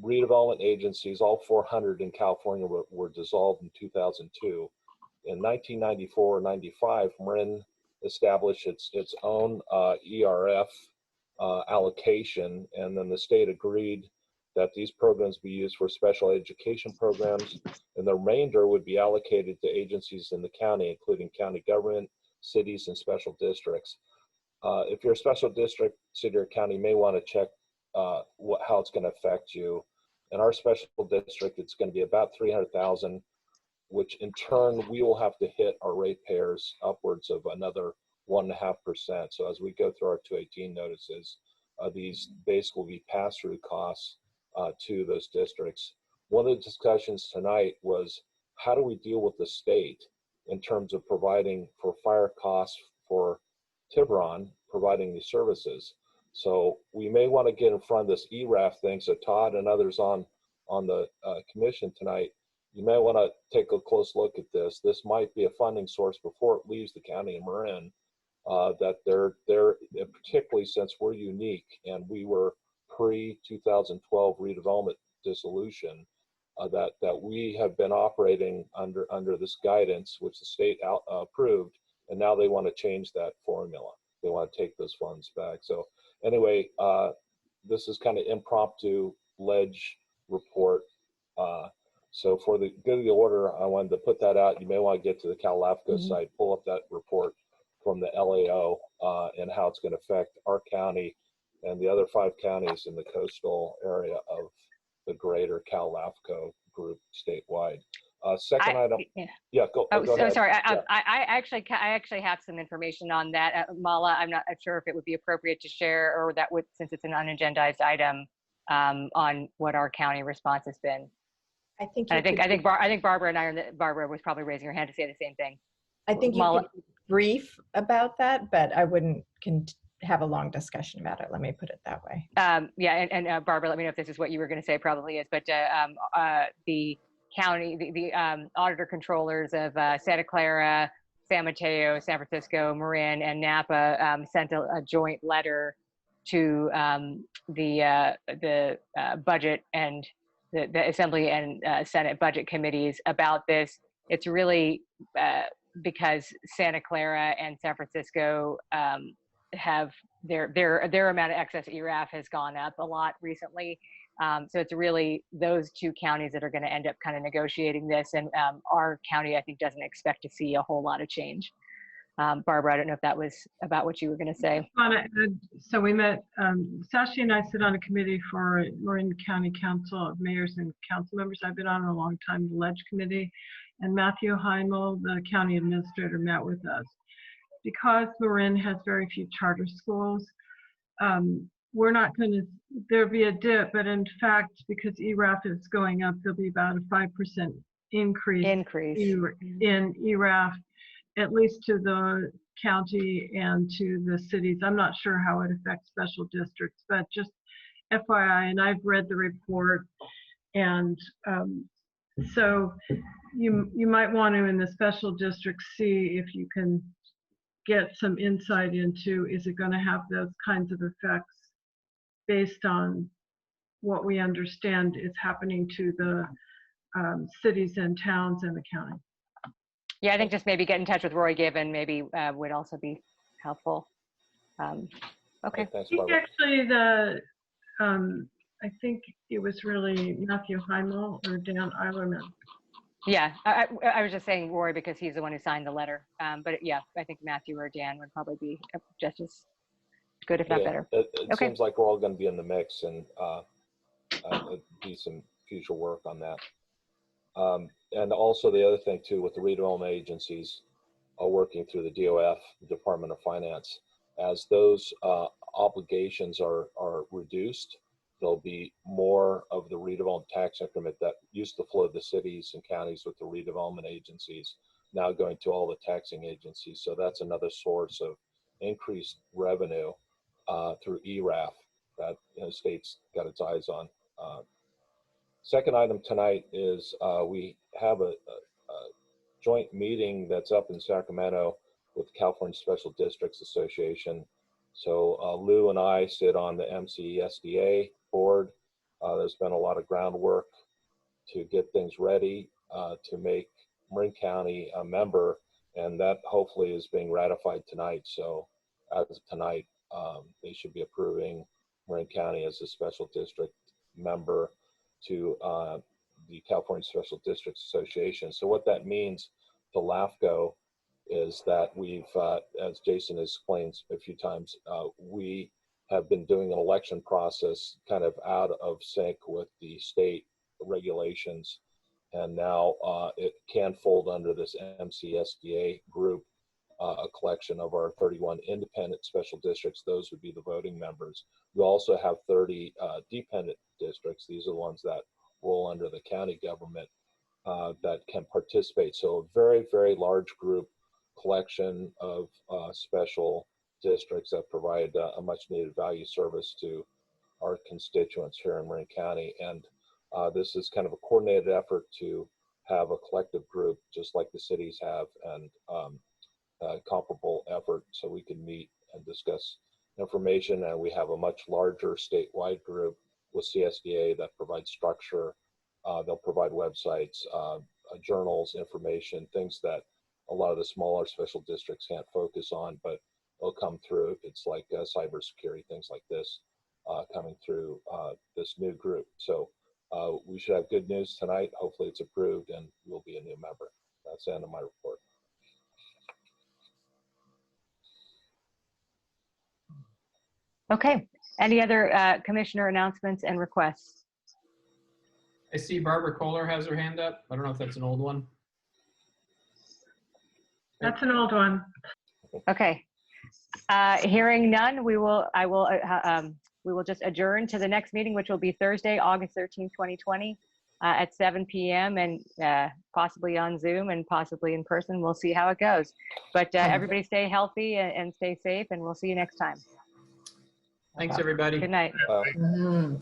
S3: Redevelopment agencies, all 400 in California were dissolved in 2002. In 1994-95, Marin established its own ERF allocation, and then the state agreed that these programs be used for special education programs, and the remainder would be allocated to agencies in the county, including county government, cities, and special districts. If you're a special district, city, or county, you may want to check how it's going to affect you. In our special district, it's going to be about $300,000, which in turn we will have to hit our ratepayers upwards of another 1.5%. So as we go through our 218 notices, these basically will be pass-through costs to those districts. One of the discussions tonight was, how do we deal with the state in terms of providing for fire costs for Tiburon, providing these services. So we may want to get in front of this ERAF thing. So Todd and others on the commission tonight, you may want to take a close look at this. This might be a funding source before it leaves the county of Marin. That they're particularly since we're unique and we were pre-2012 redevelopment dissolution, that we have been operating under this guidance, which the state approved, and now they want to change that formula. They want to take those funds back. So anyway, this is kind of impromptu ledge report. So for the good of the order, I wanted to put that out. You may want to get to the Cal LAFCo site, pull up that report from the LAO and how it's going to affect our county and the other 5 counties in the coastal area of the greater Cal LAFCo group statewide. Second item. Yeah, go ahead.
S1: Sorry.
S3: Yeah.
S1: I actually have some information on that. Mala, I'm not sure if it would be appropriate to share, or that would, since it's an unagendized item, on what our county response has been.
S13: I think
S1: Barbara and Barbara was probably raising her hand to say the same thing.
S13: I think you could be brief about that, but I wouldn't have a long discussion about it. Let me put it that way.
S1: Yeah, and Barbara, let me know if this is what you were going to say. It probably is, but the county, the auditor controllers of Santa Clara, San Mateo, San Francisco, Marin, and Napa sent a joint letter to the budget and the Assembly and Senate budget committees about this. It's really because Santa Clara and San Francisco have their amount of excess ERAF has gone up a lot recently. So it's really those 2 counties that are going to end up kind of negotiating this, and our county, I think, doesn't expect to see a whole lot of change. Barbara, I don't know if that was about what you were going to say.
S4: So we met, Sashi and I sit on a committee for Marin County Council of Mayors and Council Members. I've been on a long time, the Ledge Committee, and Matthew Heimel, the county administrator, met with us. Because Marin has very few charter schools, we're not going to, there'll be a dip, but in fact, because ERAF is going up, there'll be about a 5% increase in ERAF, at least to the county and to the cities. I'm not sure how it affects special districts, but just FYI, and I've read the report, and so you might want to, in the special district, see if you can get some insight into, is it going to have those kinds of effects based on what we understand is happening to the cities and towns in the county.
S1: Yeah, I think just maybe get in touch with Roy Given maybe would also be helpful. Okay.
S3: Thanks,
S4: Barbara. Actually, I think it was really Matthew Heimel or Dan Eilerman.
S1: Yeah, I was just saying Roy because he's the one who signed the letter. But yeah, I think Matthew or Dan would probably be just as good, if not better.
S3: It seems like we're all going to be in the mix, and do some future work on that. And also the other thing too, with the redevelopment agencies working through the DOF, the Department of Finance, as those obligations are reduced, there'll be more of the redevelopment tax increment that used to flow to cities and counties with the redevelopment agencies, now going to all the taxing agencies. So that's another source of increased revenue through ERAF that the state's got its eyes on. Second item tonight is we have a joint meeting that's up in Sacramento with the California Special Districts Association. So Lou and I sit on the MCSDA board. There's been a lot of groundwork to get things ready to make Marin County a member, and that hopefully is being ratified tonight. So as of tonight, they should be approving Marin County as a special district member to the California Special Districts Association. So what that means to LAFCo is that we've, as Jason has explained a few times, we have been doing an election process kind of out of sync with the state regulations. And now it can fold under this MCSDA group, a collection of our 31 independent special districts. Those would be the voting members. We also have 30 dependent districts. These are the ones that roll under the county government. that can participate. So a very, very large group collection of special districts that provide a much needed value service to our constituents here in Marin County. And this is kind of a coordinated effort to have a collective group, just like the cities have, and comparable effort so we can meet and discuss information. And we have a much larger statewide group with CSDA that provides structure. They'll provide websites, journals, information, things that a lot of the smaller special districts can't focus on, but they'll come through. It's like cybersecurity, things like this coming through this new group. So we should have good news tonight. Hopefully it's approved and we'll be a new member. That's the end of my report.
S1: Okay. Any other commissioner announcements and requests?
S2: I see Barbara Kohler has her hand up. I don't know if that's an old one.
S4: That's an old one.
S1: Okay. Hearing none, we will just adjourn to the next meeting, which will be Thursday, August 13th, 2020 at 7 p.m. and possibly on Zoom and possibly in person. We'll see how it goes. But everybody stay healthy and stay safe, and we'll see you next time.
S2: Thanks, everybody.
S1: Good night.
S8: Mhm.